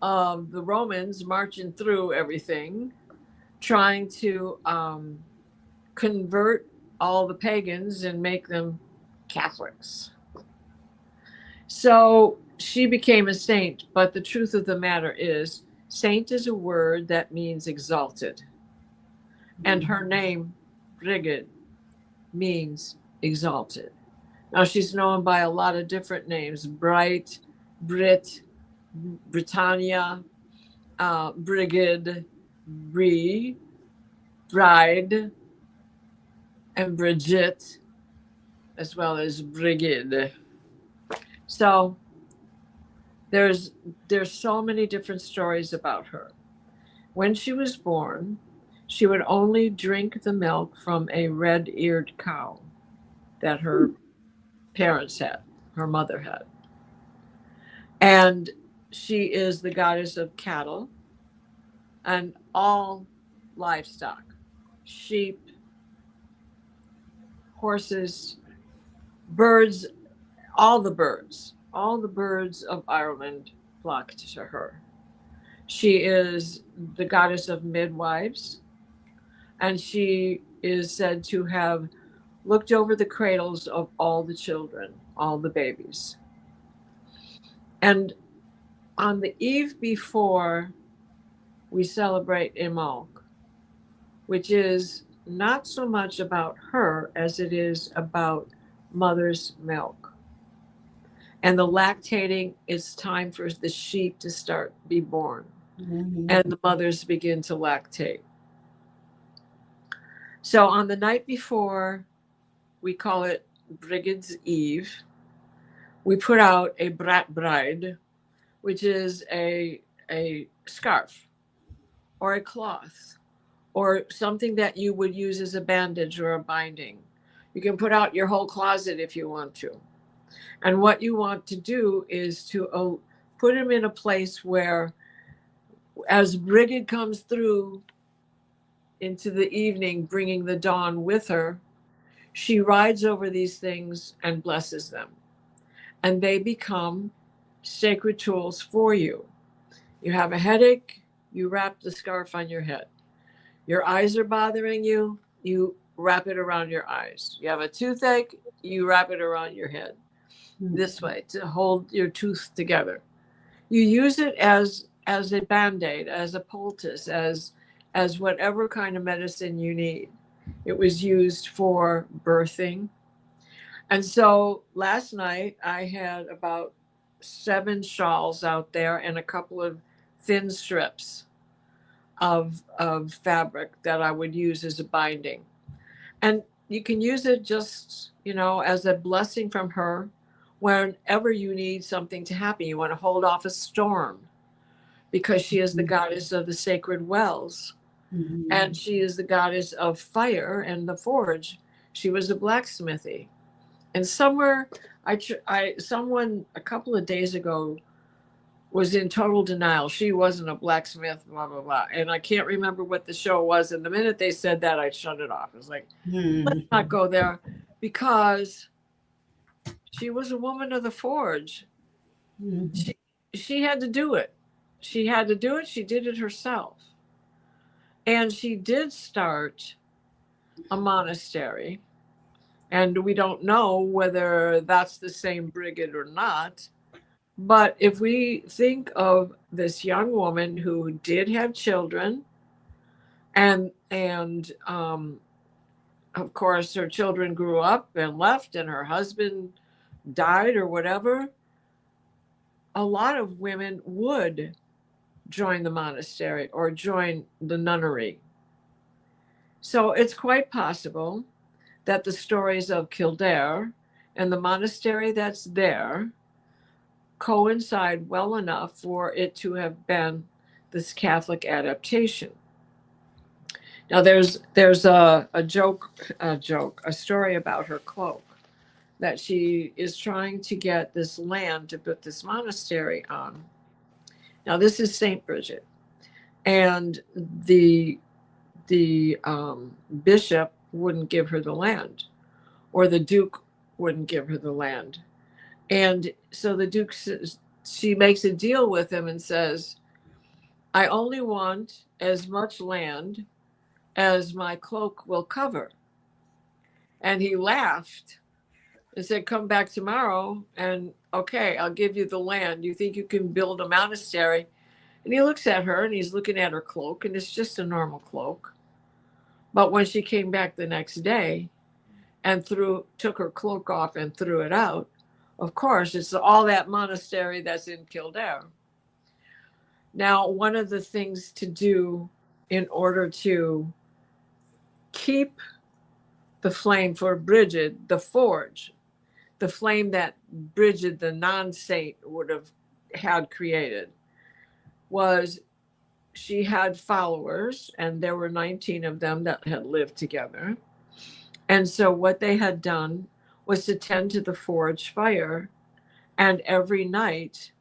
of the Romans marching through everything, trying to convert all the pagans and make them Catholics. So she became a saint, but the truth of the matter is, saint is a word that means exalted. And her name, BRIGID, means exalted. Now, she's known by a lot of different names: Bright, Brit, Britannia, BRIGID, Brie, Bride, and Bridget, as well as BRIGID. So there's so many different stories about her. When she was born, she would only drink the milk from a red-eared cow that her parents had, her mother had. And she is the goddess of cattle and all livestock: sheep, horses, birds, all the birds of Ireland flock to her. She is the goddess of midwives, and she is said to have looked over the cradles of all the children, all the babies. And on the eve before, we celebrate IMBOLC, which is not so much about her as it is about mother's milk. And the lactating, it's time for the sheep to be born. And the mothers begin to lactate. So on the night before, we call it BRIGID's Eve, we put out a brat bride, which is a scarf or a cloth or something that you would use as a bandage or a binding. You can put out your whole closet if you want to. And what you want to do is to put them in a place where, as Brigid comes through into the evening, bringing the dawn with her, she rides over these things and blesses them. And they become sacred tools for you. You have a headache, you wrap the scarf on your head. Your eyes are bothering you, you wrap it around your eyes. You have a toothache, you wrap it around your head. This way to hold your tooth together. You use it as a band-aid, as a poultice, as whatever kind of medicine you need. It was used for birthing. And so last night I had about 7 shawls out there and a couple of thin strips of fabric that I would use as a binding. And you can use it just, as a blessing from her. Whenever you need something to happen, you want to hold off a storm, because she is the goddess of the sacred wells. Mm-hmm. And she is the goddess of fire and the forge. She was a blacksmithy. And somewhere, someone a couple of days ago was in total denial. She wasn't a blacksmith, blah, blah, blah. And I can't remember what the show was. And the minute they said that, I shut it off. I was like, let's not go there, because she was a woman of the forge. Mm-hmm. She had to do it. She had to do it. She did it herself. And she did start a monastery. And we don't know whether that's the same Brigid or not. But if we think of this young woman who did have children, and of course her children grew up and left, and her husband died or whatever, a lot of women would join the monastery or join the nunnery. So it's quite possible that the stories of Kildare and the monastery that's there coincide well enough for it to have been this Catholic adaptation. Now there's a story about her cloak, that she is trying to get this land to put this monastery on. Now this is Saint Bridget, and the bishop wouldn't give her the land, or the duke wouldn't give her the land. And so the duke says, she makes a deal with him and says, I only want as much land as my cloak will cover. And he laughed and said, come back tomorrow and okay, I'll give you the land. You think you can build a monastery? And he looks at her and he's looking at her cloak, and it's just a normal cloak. But when she came back the next day and took her cloak off and threw it out, of course, it's all that monastery that's in Kildare. Now, one of the things to do in order to keep the flame for Brigid, the forge, the flame that Brigid, the non-saint, would have had created, was she had followers, and there were 19 of them that had lived together. And so what they had done was to tend to the forge fire, and every night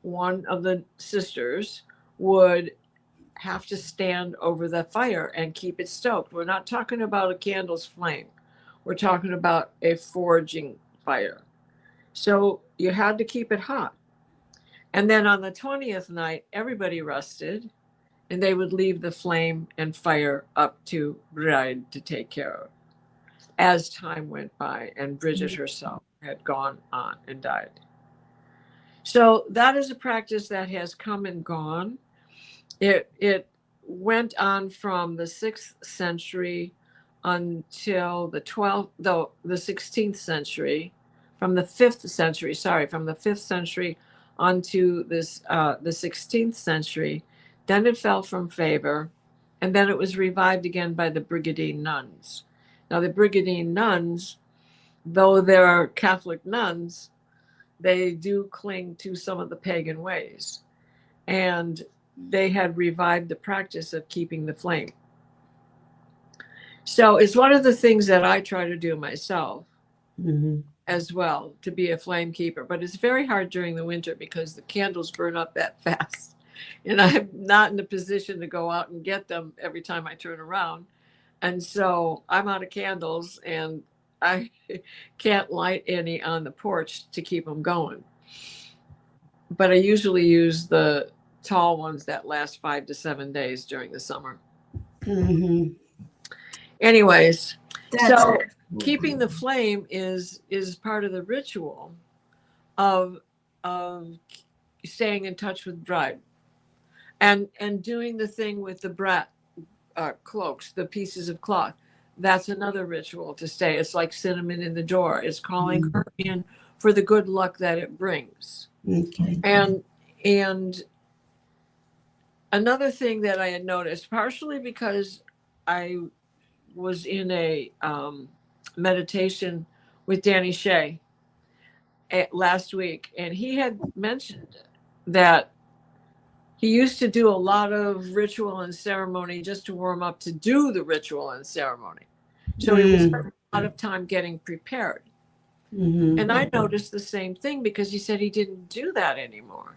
one of the sisters would have to stand over the fire and keep it stoked. We're not talking about a candle's flame. We're talking about a forging fire. So you had to keep it hot. And then on the 20th night, everybody rested, and they would leave the flame and fire up to Bride to take care of. As time went by, and Bridget herself had gone on and died. So that is a practice that has come and gone. It went on from the 6th century until the 16th century, from the 5th century onto the 16th century. Then it fell from favor, and then it was revived again by the Brigidine nuns. Now, the Brigidine nuns, though they're Catholic nuns, they do cling to some of the pagan ways. And they had revived the practice of keeping the flame. So it's one of the things that I try to do myself as well, to be a flame keeper. But it's very hard during the winter because the candles burn up that fast. And I'm not in a position to go out and get them every time I turn around. And so I'm out of candles and I can't light any on the porch to keep them going. But I usually use the tall ones that last 5 to 7 days during the summer. Anyways, so keeping the flame is part of the ritual of staying in touch with bride, and doing the thing with the brat cloaks, the pieces of cloth. That's another ritual to stay. It's like cinnamon in the door. It's calling her in for the good luck that it brings. And another thing that I had noticed, partially because I was in a meditation with Danny Shea last week, and he had mentioned that he used to do a lot of ritual and ceremony just to warm up to do the ritual and ceremony. So he would spend a lot of time getting prepared. And I noticed the same thing because he said he didn't do that anymore.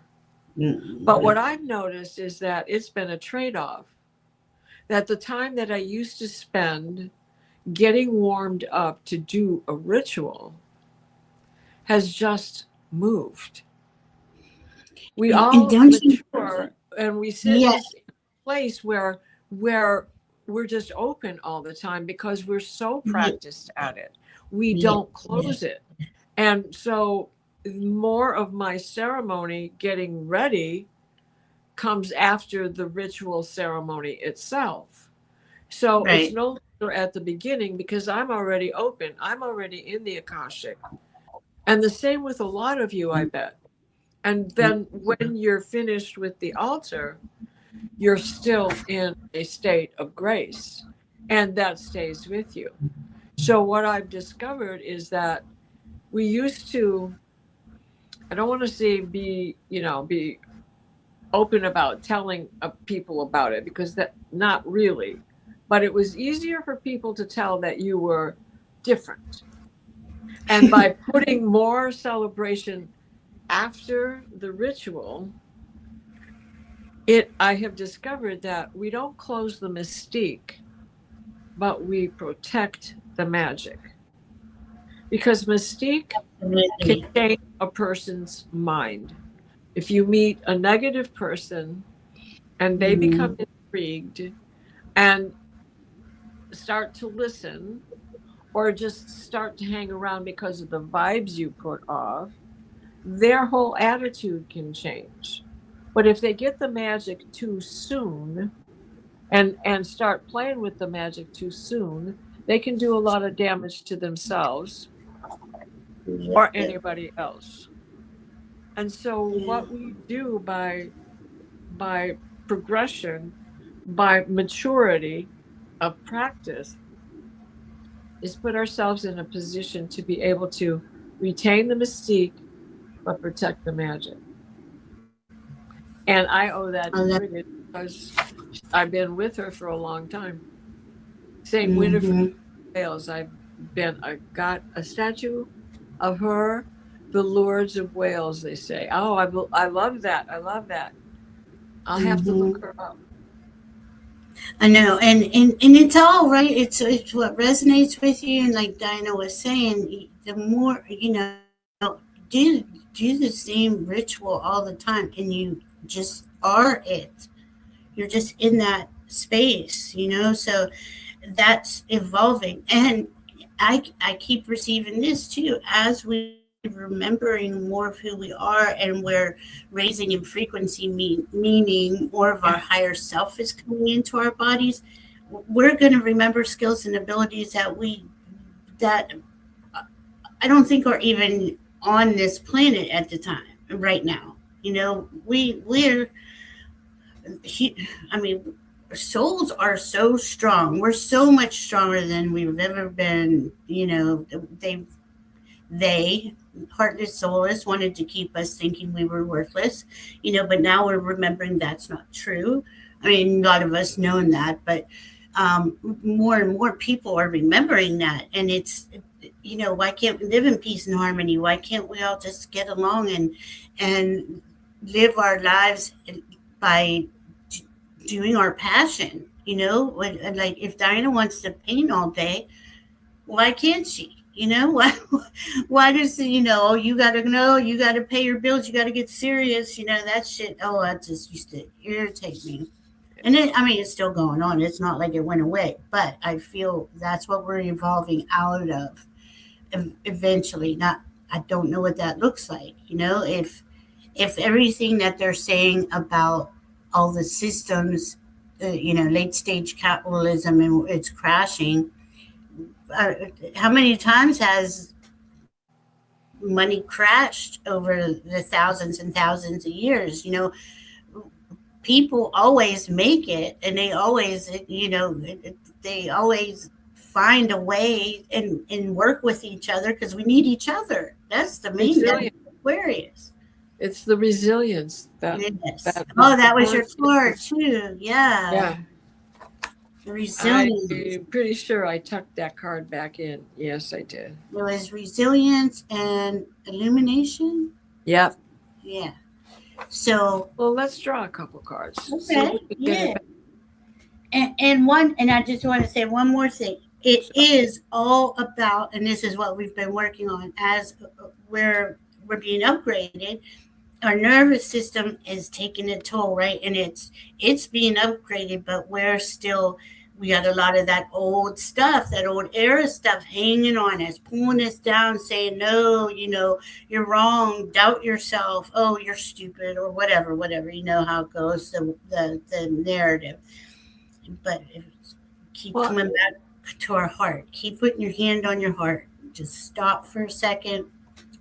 But what I've noticed is that it's been a trade-off. That the time that I used to spend getting warmed up to do a ritual has just moved. We all mature and we sit in this place where we're just open all the time because we're so practiced at it. We don't close it. And so more of my ceremony getting ready comes after the ritual ceremony itself. So it's no longer at the beginning because I'm already open. I'm already in the Akashic. And the same with a lot of you, I bet. And then when you're finished with the altar, you're still in a state of grace. And that stays with you. So what I've discovered is that we used to, I don't want to say be open about telling people about it, because that, not really, but it was easier for people to tell that you were different. And by putting more celebration after the ritual, I have discovered that we don't close the mystique, but we protect the magic. Because mystique can change a person's mind. If you meet a negative person and they become intrigued and start to listen, or just start to hang around because of the vibes you put off, their whole attitude can change. But if they get the magic too soon and start playing with the magic too soon, they can do a lot of damage to themselves or anybody else. And so what we do by progression, by maturity of practice, is put ourselves in a position to be able to retain the mystique, but protect the magic. And I owe that to BRIGID because I've been with her for a long time. Same Winifred Wales. I got a statue of her, the Lords of Wales, they say. Oh, I love that. I love that. I'll have to look her up. I know, and it's all right. It's what resonates with you, and like Dinah was saying, the more do the same ritual all the time, and you just are it. You're just in that space, So that's evolving, and I keep receiving this too as we remembering more of who we are, and we're raising in frequency, meaning more of our higher self is coming into our bodies. We're going to remember skills and abilities that I don't think are even on this planet at the time right now. Souls are so strong. We're so much stronger than we've ever been. They heartless, soulless, wanted to keep us thinking we were worthless, but now we're remembering that's not true. I mean, a lot of us known that, but more and more people are remembering that. And it's, why can't we live in peace and harmony? Why can't we all just get along and live our lives by doing our passion? Like if Diana wants to paint all day, why can't she? Why does you gotta know, you gotta pay your bills, you gotta get serious, that shit. Oh, that just used to irritate me. And it's still going on. It's not like it went away, but I feel that's what we're evolving out of eventually. Not, I don't know what that looks like. If everything that they're saying about all the systems, late stage capitalism and it's crashing, how many times has money crashed over the thousands and thousands of years? People always make it, and they always find a way and work with each other because we need each other. That's the main thing. Aquarius. It's the resilience that. Yes. That was your card too. Yeah. Yeah. Resilience. I'm pretty sure I tucked that card back in. Yes, I did. It was resilience and illumination. Yep. Yeah. So. Well, let's draw a couple cards. Okay. Yeah. And I just want to say one more thing. It is all about, and this is what we've been working on as we're being upgraded. Our nervous system is taking a toll, right? And it's being upgraded, but we got a lot of that old stuff, that old era stuff hanging on us, pulling us down, saying, no, you're wrong, doubt yourself, oh, you're stupid, or whatever, you know how it goes, the narrative. But keep coming back to our heart. Keep putting your hand on your heart. Just stop for a second,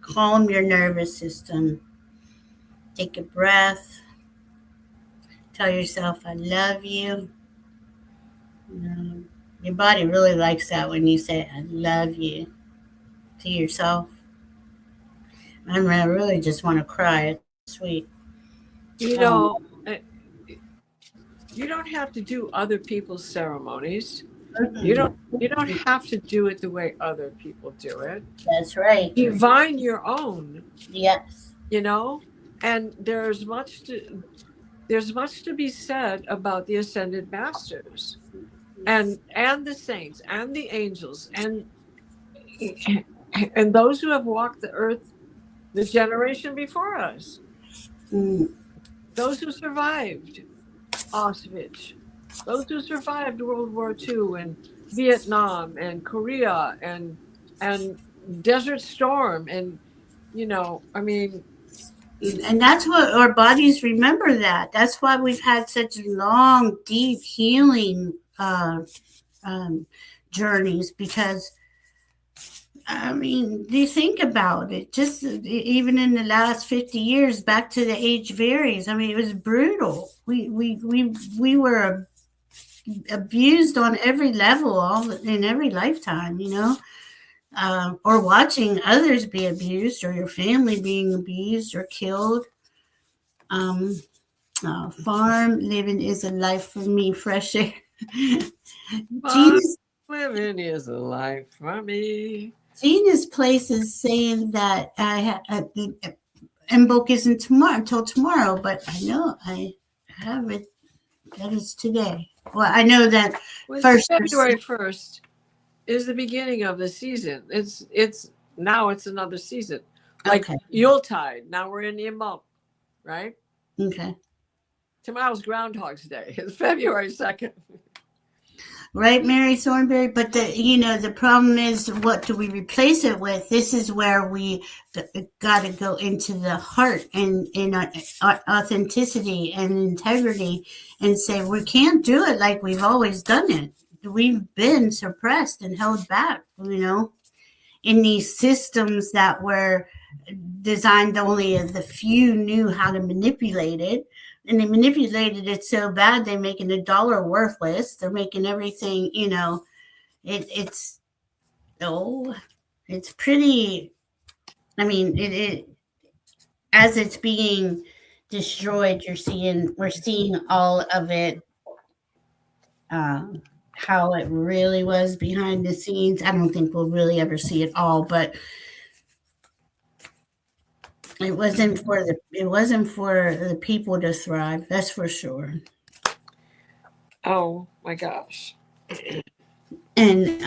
calm your nervous system, take a breath, tell yourself, I love you. Your body really likes that when you say, I love you to yourself. I really just want to cry. It's sweet. You don't have to do other people's ceremonies. Mm-hmm. You don't have to do it the way other people do it. That's right. Divine your own. Yes. And there's much to be said about the ascended masters. And the saints and the angels and those who have walked the earth, the generation before us, those who survived Auschwitz, those who survived World War II and Vietnam and Korea and Desert Storm, and and that's what our bodies remember. That's why we've had such long, deep healing journeys, because do you think about it? Just even in the last 50 years, back to the age varies. It was brutal. We were abused on every level, in every lifetime. Or watching others be abused, or your family being abused or killed. Farm living is a life for me. Fresh air. Living is a life for me. Gina's place is saying that IMBOLC isn't tomorrow until tomorrow, but I know I have it. That is today. Well, I know that February 1st is the beginning of the season. It's now it's another season. Like Yuletide. Now we're in the IMBOLC, right? Okay. Tomorrow's Groundhog's Day. It's February 2nd. Right, Mary Thornberry? But the problem is, what do we replace it with? This is where we got to go into the heart and in authenticity and integrity, and say we can't do it like we've always done it. We've been suppressed and held back, in these systems that were designed only the few knew how to manipulate it. And they manipulated it so bad, they're making the dollar worthless. They're making everything, it's pretty, it as it's being destroyed, we're seeing all of it how it really was behind the scenes. I don't think we'll really ever see it all, but it wasn't for the people to thrive. That's for sure. Oh my gosh. And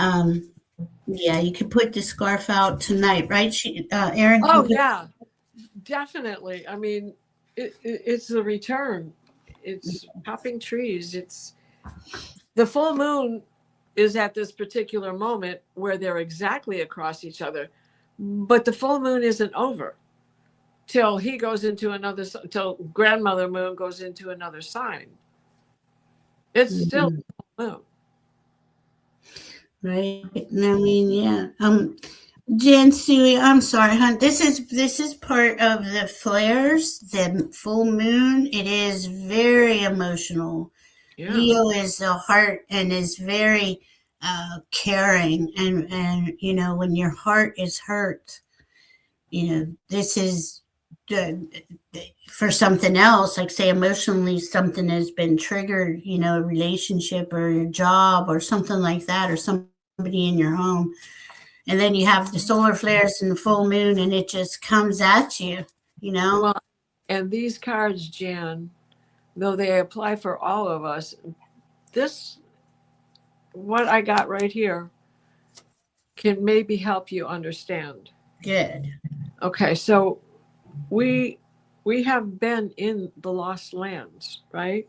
yeah, you could put the scarf out tonight, right? Erin. Oh yeah, definitely. I mean, it's the return. It's popping trees. It's the full moon is at this particular moment where they're exactly across each other, but the full moon isn't over till he goes into another, till grandmother moon goes into another sign. It's still full moon. Right. I mean, yeah. Jen Sui, I'm sorry, hon. This is part of the flares, the full moon. It is very emotional. Yeah. Leo is the heart and is very caring, and you know, when your heart is hurt, you know, this is for something else, like say emotionally something has been triggered, you know, a relationship or your job or something like that, or somebody in your home. And then you have the solar flares and the full moon, and it just comes at you, you know. Well, and these cards, Jan, though they apply for all of us, this, what I got right here, can maybe help you understand. Good. Okay, so we have been in the lost lands, right?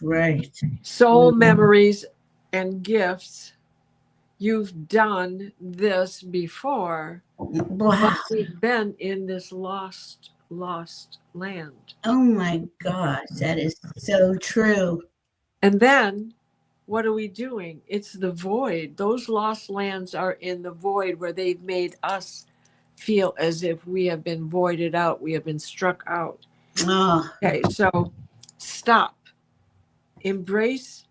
Right. Soul memories and gifts. You've done this before. Wow. But we've been in this lost land. Oh my gosh, that is so true. And then what are we doing? It's the void. Those lost lands are in the void where they've made us feel as if we have been voided out. We have been struck out. Oh. Okay, so stop. Embrace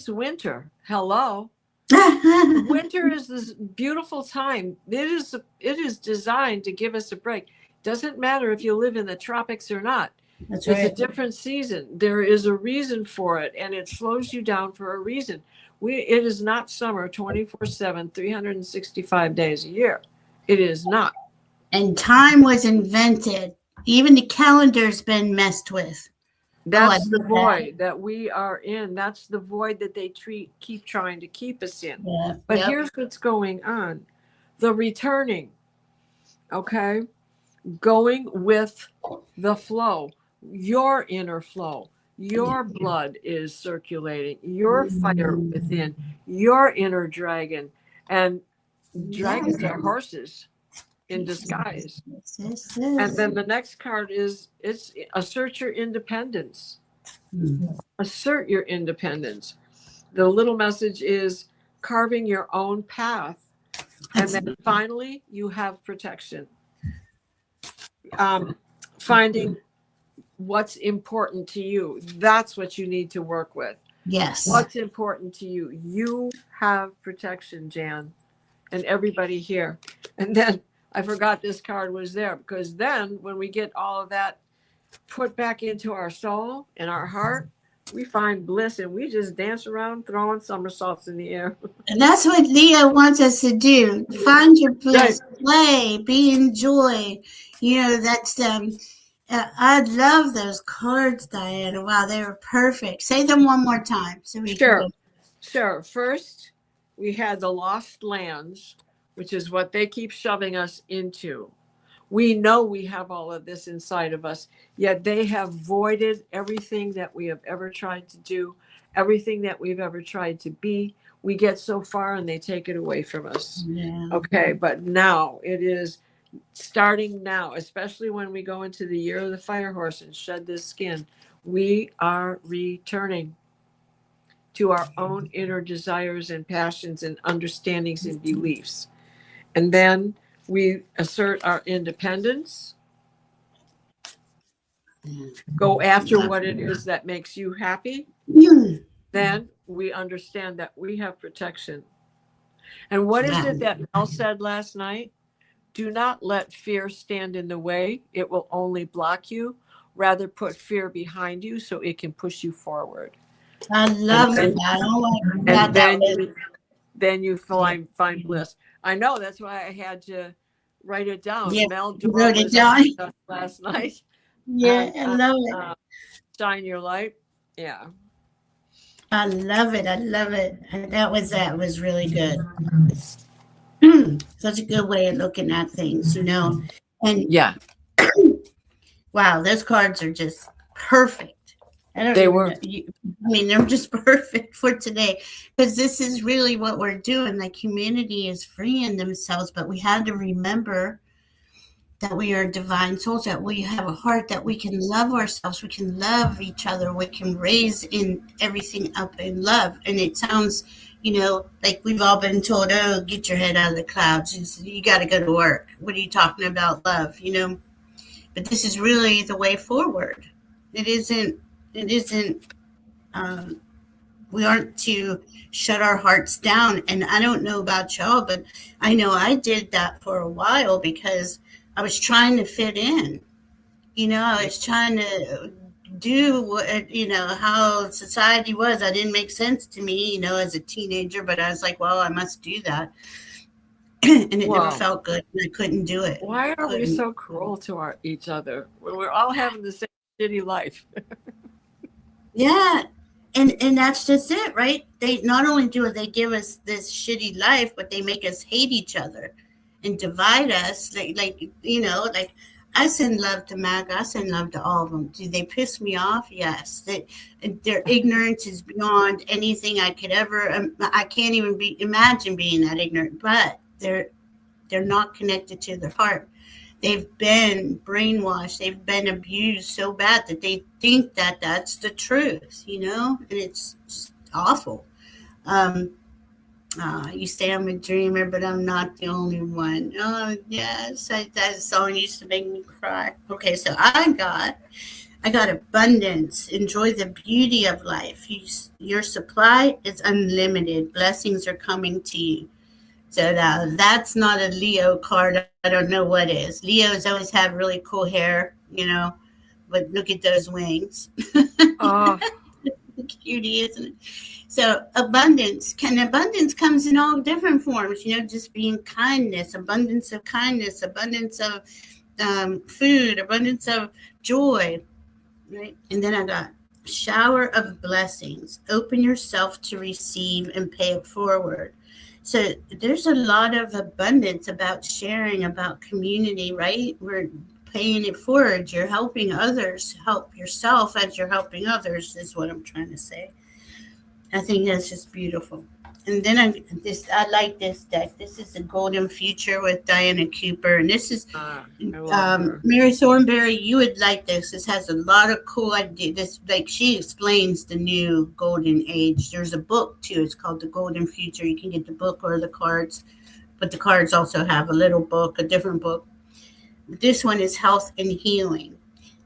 winter. Hello. Winter is this beautiful time. It is designed to give us a break. Doesn't matter if you live in the tropics or not. That's right. It's a different season. There is a reason for it, and it slows you down for a reason. It is not summer 24/7, 365 days a year. It is not. And time was invented. Even the calendar's been messed with. That's the void that we are in. That's the void that they keep trying to keep us in. Yeah. But here's what's going on. The returning, okay? Going with the flow, your inner flow. Your blood is circulating, your fire within, your inner dragon. And dragons are horses in disguise. And then the next card is, it's assert your independence. Assert your independence. The little message is carving your own path. And then finally, you have protection. Finding what's important to you. That's what you need to work with. Yes. What's important to you. You have protection, Jan, and everybody here. And then I forgot this card was there, because then when we get all of that put back into our soul and our heart, we find bliss and we just dance around throwing somersaults in the air. And that's what Leo wants us to do. Find your bliss, play, be in joy. You know, that's I love those cards, Diana. Wow, they were perfect. Say them one more time. So Sure. First, we had the lost lands, which is what they keep shoving us into. We know we have all of this inside of us, yet they have voided everything that we have ever tried to do, everything that we've ever tried to be. We get so far and they take it away from us. Yeah. Okay, but now it is starting now, especially when we go into the year of the fire horse and shed this skin, we are returning to our own inner desires and passions and understandings and beliefs. And then we assert our independence, go after what it is that makes you happy. Then we understand that we have protection. And what is it that Mel said last night? Do not let fear stand in the way. It will only block you. Rather put fear behind you so it can push you forward. I love that. Oh my God, then you find bliss. I know, that's why I had to write it down. Yeah, Mel wrote it was down last night. Yeah, I love it. Shine your light. Yeah. I love it. I love it. And that was really good. Such a good way of looking at things, And yeah. Wow, those cards are just perfect. They were. They're just perfect for today, because this is really what we're doing. Like, humanity is freeing themselves, but we have to remember that we are divine souls, that we have a heart, that we can love ourselves, we can love each other, we can raise in everything up in love. And it sounds, like we've all been told, oh, get your head out of the clouds. You got to go to work. What are you talking about, love? But this is really the way forward. It isn't, we aren't to shut our hearts down. And I don't know about y'all, but I know I did that for a while, because I was trying to fit in. I was trying to do what, how society was. That didn't make sense to me, as a teenager, but I was like, well, I must do that. And it never felt good, and I couldn't do it. Why are we so cruel to each other when we're all having the same shitty life? Yeah. And that's just it, right? They not only do they give us this shitty life, but they make us hate each other and divide us. Like I send love to Mac. I send love to all of them. Do they piss me off? Yes. Their ignorance is beyond anything I could ever. I can't even imagine being that ignorant. But they're not connected to their heart. They've been brainwashed. They've been abused so bad that they think that that's the truth, and it's just awful. You say I'm a dreamer, but I'm not the only one. Oh, yes, that song used to make me cry. Okay, so I got abundance. Enjoy the beauty of life. Your supply is unlimited. Blessings are coming to you. So that's not a Leo card. I don't know what is. Leos always have really cool hair, but look at those wings. Oh. Cutie, isn't it? So abundance comes in all different forms, just being kindness, abundance of kindness, abundance of food, abundance of joy, right? And then I got shower of blessings. Open yourself to receive and pay it forward. So there's a lot of abundance about sharing, about community, right? We're paying it forward. You're helping others. Help yourself as you're helping others is what I'm trying to say. I think that's just beautiful. And then I like this deck. This is the Golden Future with Diana Cooper. And this is Mary Thornberry. You would like this. This has a lot of cool ideas. She explains the new golden age. There's a book too. It's called The Golden Future. You can get the book or the cards. But the cards also have a little book, a different book. This one is health and healing.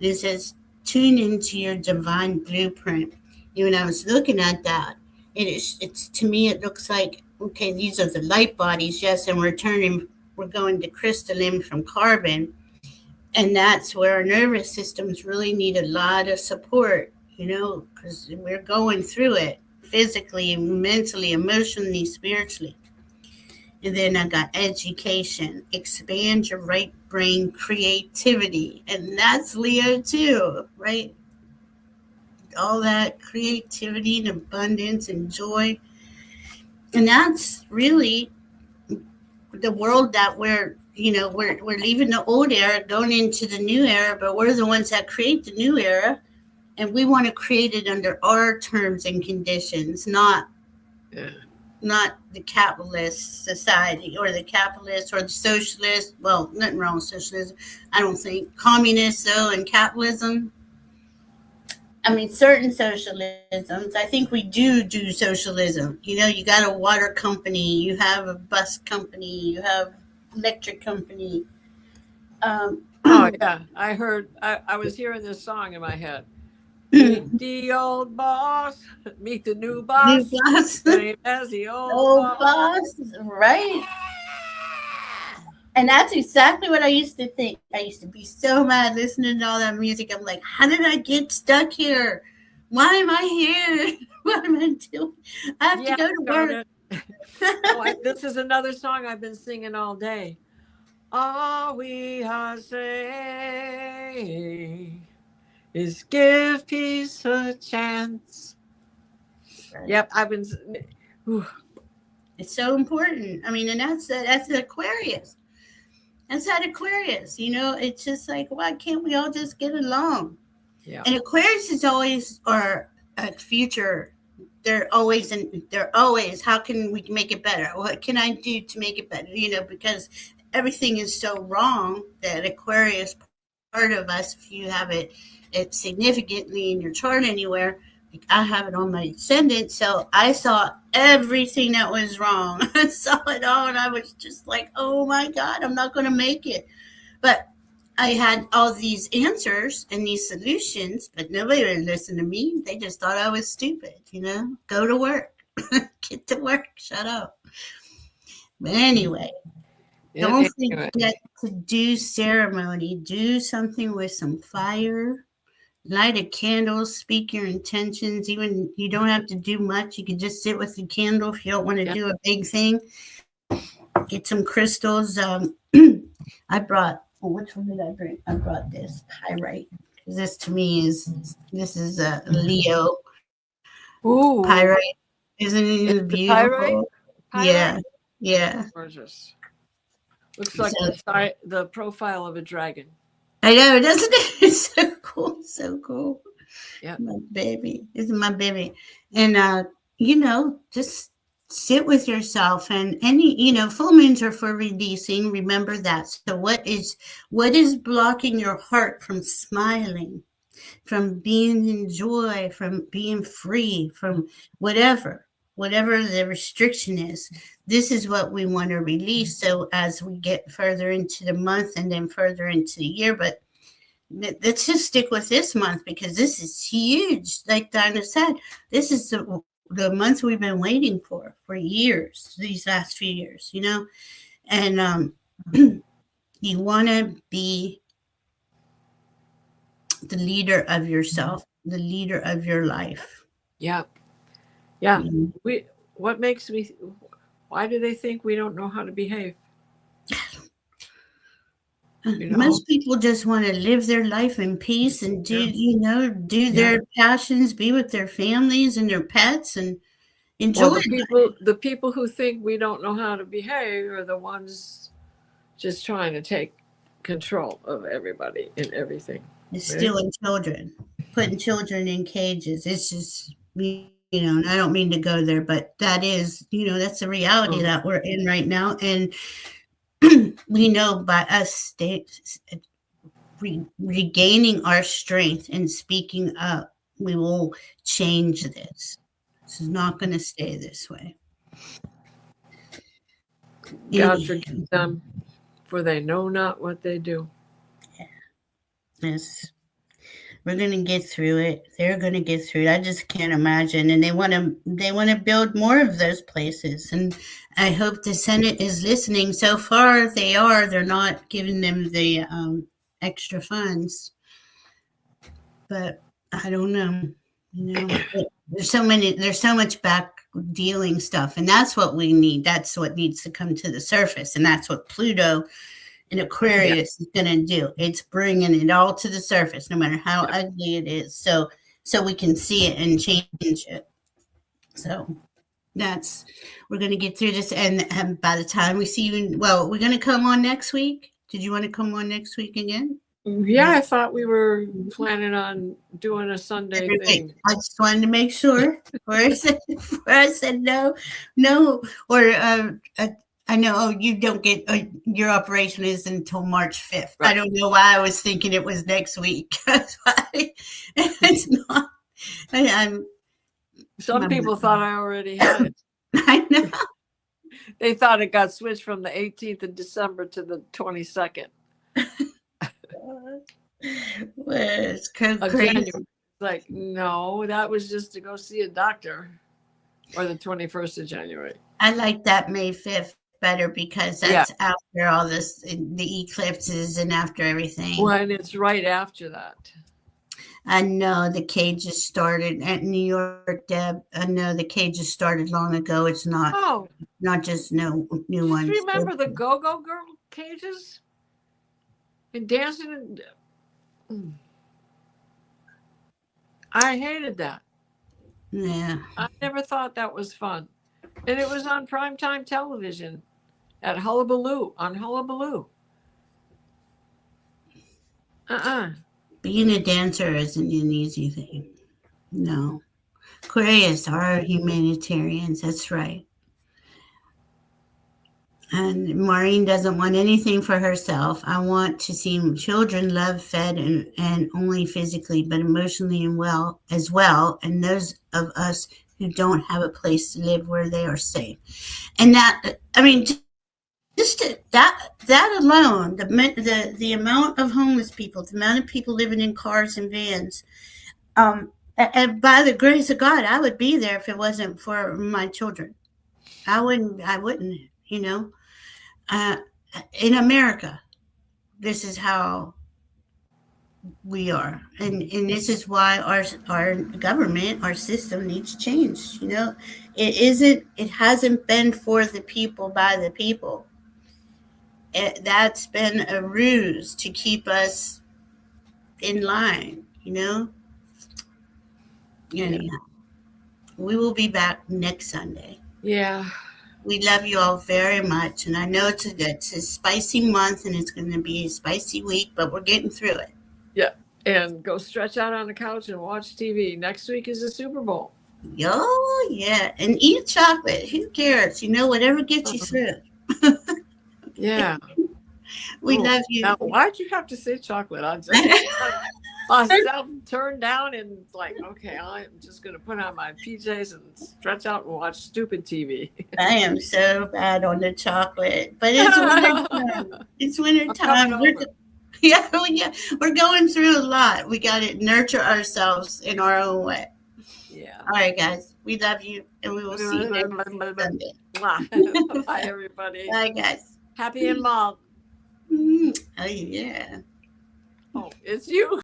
This says, tune into your divine blueprint. When I was looking at that, it's to me, it looks like, okay, these are the light bodies, yes, and we're going to crystalline from carbon. And that's where our nervous systems really need a lot of support, because we're going through it physically, mentally, emotionally, spiritually. And then I got education, expand your right brain creativity. And that's Leo too, right? All that creativity and abundance and joy. And that's really the world that we're leaving the old era, going into the new era, but we're the ones that create the new era. And we want to create it under our terms and conditions, not the capitalist society or the capitalist or the socialist. Well, nothing wrong with socialism. I don't think. Communists, though, and capitalism. I mean, certain socialisms, I think we do socialism. You got a water company, you have a bus company, you have electric company. Oh, yeah. I was hearing this song in my head. Meet the old boss, meet the new boss. Same as the old boss. Right. And that's exactly what I used to think. I used to be so mad listening to all that music. I'm like, how did I get stuck here? Why am I here? What am I doing? I have to go to work. This is another song I've been singing all day. All we are saying is give peace a chance. Right. Yep, I've been. Whew. It's so important. I mean, and that's Aquarius. That's that Aquarius. It's just like, why can't we all just get along? Yeah. And Aquarius is always our future. They're always, how can we make it better? What can I do to make it better? Because everything is so wrong that Aquarius part of us, if you have it significantly in your chart anywhere, like I have it on my ascendant, so I saw everything that was wrong. I saw it all, and I was just like, oh my God, I'm not going to make it. But I had all these answers and these solutions, but nobody would listen to me. They just thought I was stupid, go to work, get to work, shut up. But anyway, don't forget to do ceremony. Do something with some fire. Light a candle, speak your intentions. Even you don't have to do much. You can just sit with the candle if you don't want to do a big thing. Get some crystals. I brought, which one did I bring? I brought this pyrite. This to me is a Leo. Ooh. Pyrite. Isn't it beautiful? Pyrite? Yeah. Gorgeous. Looks like the profile of a dragon. I know, doesn't it? It's so cool. So cool. Yeah. My baby. This is my baby. And, just sit with yourself, and any, full moons are for releasing. Remember that. So what is blocking your heart from smiling, from being in joy, from being free, from whatever the restriction is? This is what we want to release. So as we get further into the month and then further into the year, but let's just stick with this month because this is huge. Like Dinah said, this is the month we've been waiting for years, these last few years, and you want to be the leader of yourself, the leader of your life. Yeah. Why do they think we don't know how to behave? Most people just want to live their life in peace and do their passions, be with their families and their pets and enjoy. Well, the people who think we don't know how to behave are the ones just trying to take control of everybody and everything. It's stealing children, putting children in cages. It's just, and I don't mean to go there, but that is, that's the reality that we're in right now. And we know by us regaining our strength and speaking up, we will change this. This is not going to stay this way. God forgive them, for they know not what they do. Yeah. Yes. We're going to get through it. They're going to get through it. I just can't imagine. And they want to build more of those places. And I hope the Senate is listening. So far, they are. They're not giving them the extra funds. But I don't know. There's so much back dealing stuff. And that's what we need. That's what needs to come to the surface. And that's what Pluto in Aquarius is going to do. It's bringing it all to the surface, no matter how ugly it is. So we can see it and change it. So we're going to get through this. And by the time we see you, we're going to come on next week. Did you want to come on next week again? Yeah, I thought we were planning on doing a Sunday thing. I just wanted to make sure before I said no, or I know, you don't get, your operation is until March 5th. Right. I don't know why I was thinking it was next week. That's why it's not. Some people thought I already had it. I know. They thought it got switched from the 18th of December to the 22nd. Well, it's crazy. Like, no, that was just to go see a doctor. Or the 21st of January. I like that May 5th better because that's after all this, the eclipses and after everything. Well, and it's right after that. I know the cages started at New York, Deb. I know the cages started long ago. It's not just no new Just ones. remember the Go-Go Girl cages and dancing. I hated that. Yeah. I never thought that was fun. And it was on primetime television at Hullabaloo, on Hullabaloo. Being a dancer isn't an easy thing. No. Koreans are humanitarians. That's right. And Maureen doesn't want anything for herself. I want to see children loved, fed, and only physically, but emotionally and well as well. And those of us who don't have a place to live where they are safe. And that, I mean, just that alone, the amount of homeless people, the amount of people living in cars and vans. And by the grace of God, I would be there if it wasn't for my children. I wouldn't, you know. In America, this is how we are, and this is why our government, our system needs change. You know, it hasn't been for the people by the people. That's been a ruse to keep us in line. You know. Anyhow, we will be back next Sunday. Yeah. We love you all very much, and I know it's a spicy month, and it's going to be a spicy week, but we're getting through it. Yeah, and go stretch out on the couch and watch TV. Next week is the Super Bowl. Oh, yeah, and eat chocolate. Who cares? You know, whatever gets you through. Yeah. We love you. Now, why'd you have to say chocolate? I just myself turned down and like, okay, I'm just going to put on my PJs and stretch out and watch stupid TV. I am so bad on the chocolate, but it's winter. It's winter time. Yeah, we're going through a lot. We got to nurture ourselves in our own way. Yeah. All right, guys. We love you, and we will see you next Sunday. Bye, everybody. Bye, guys. Happy IMBOLC. Oh, yeah. Oh, it's you.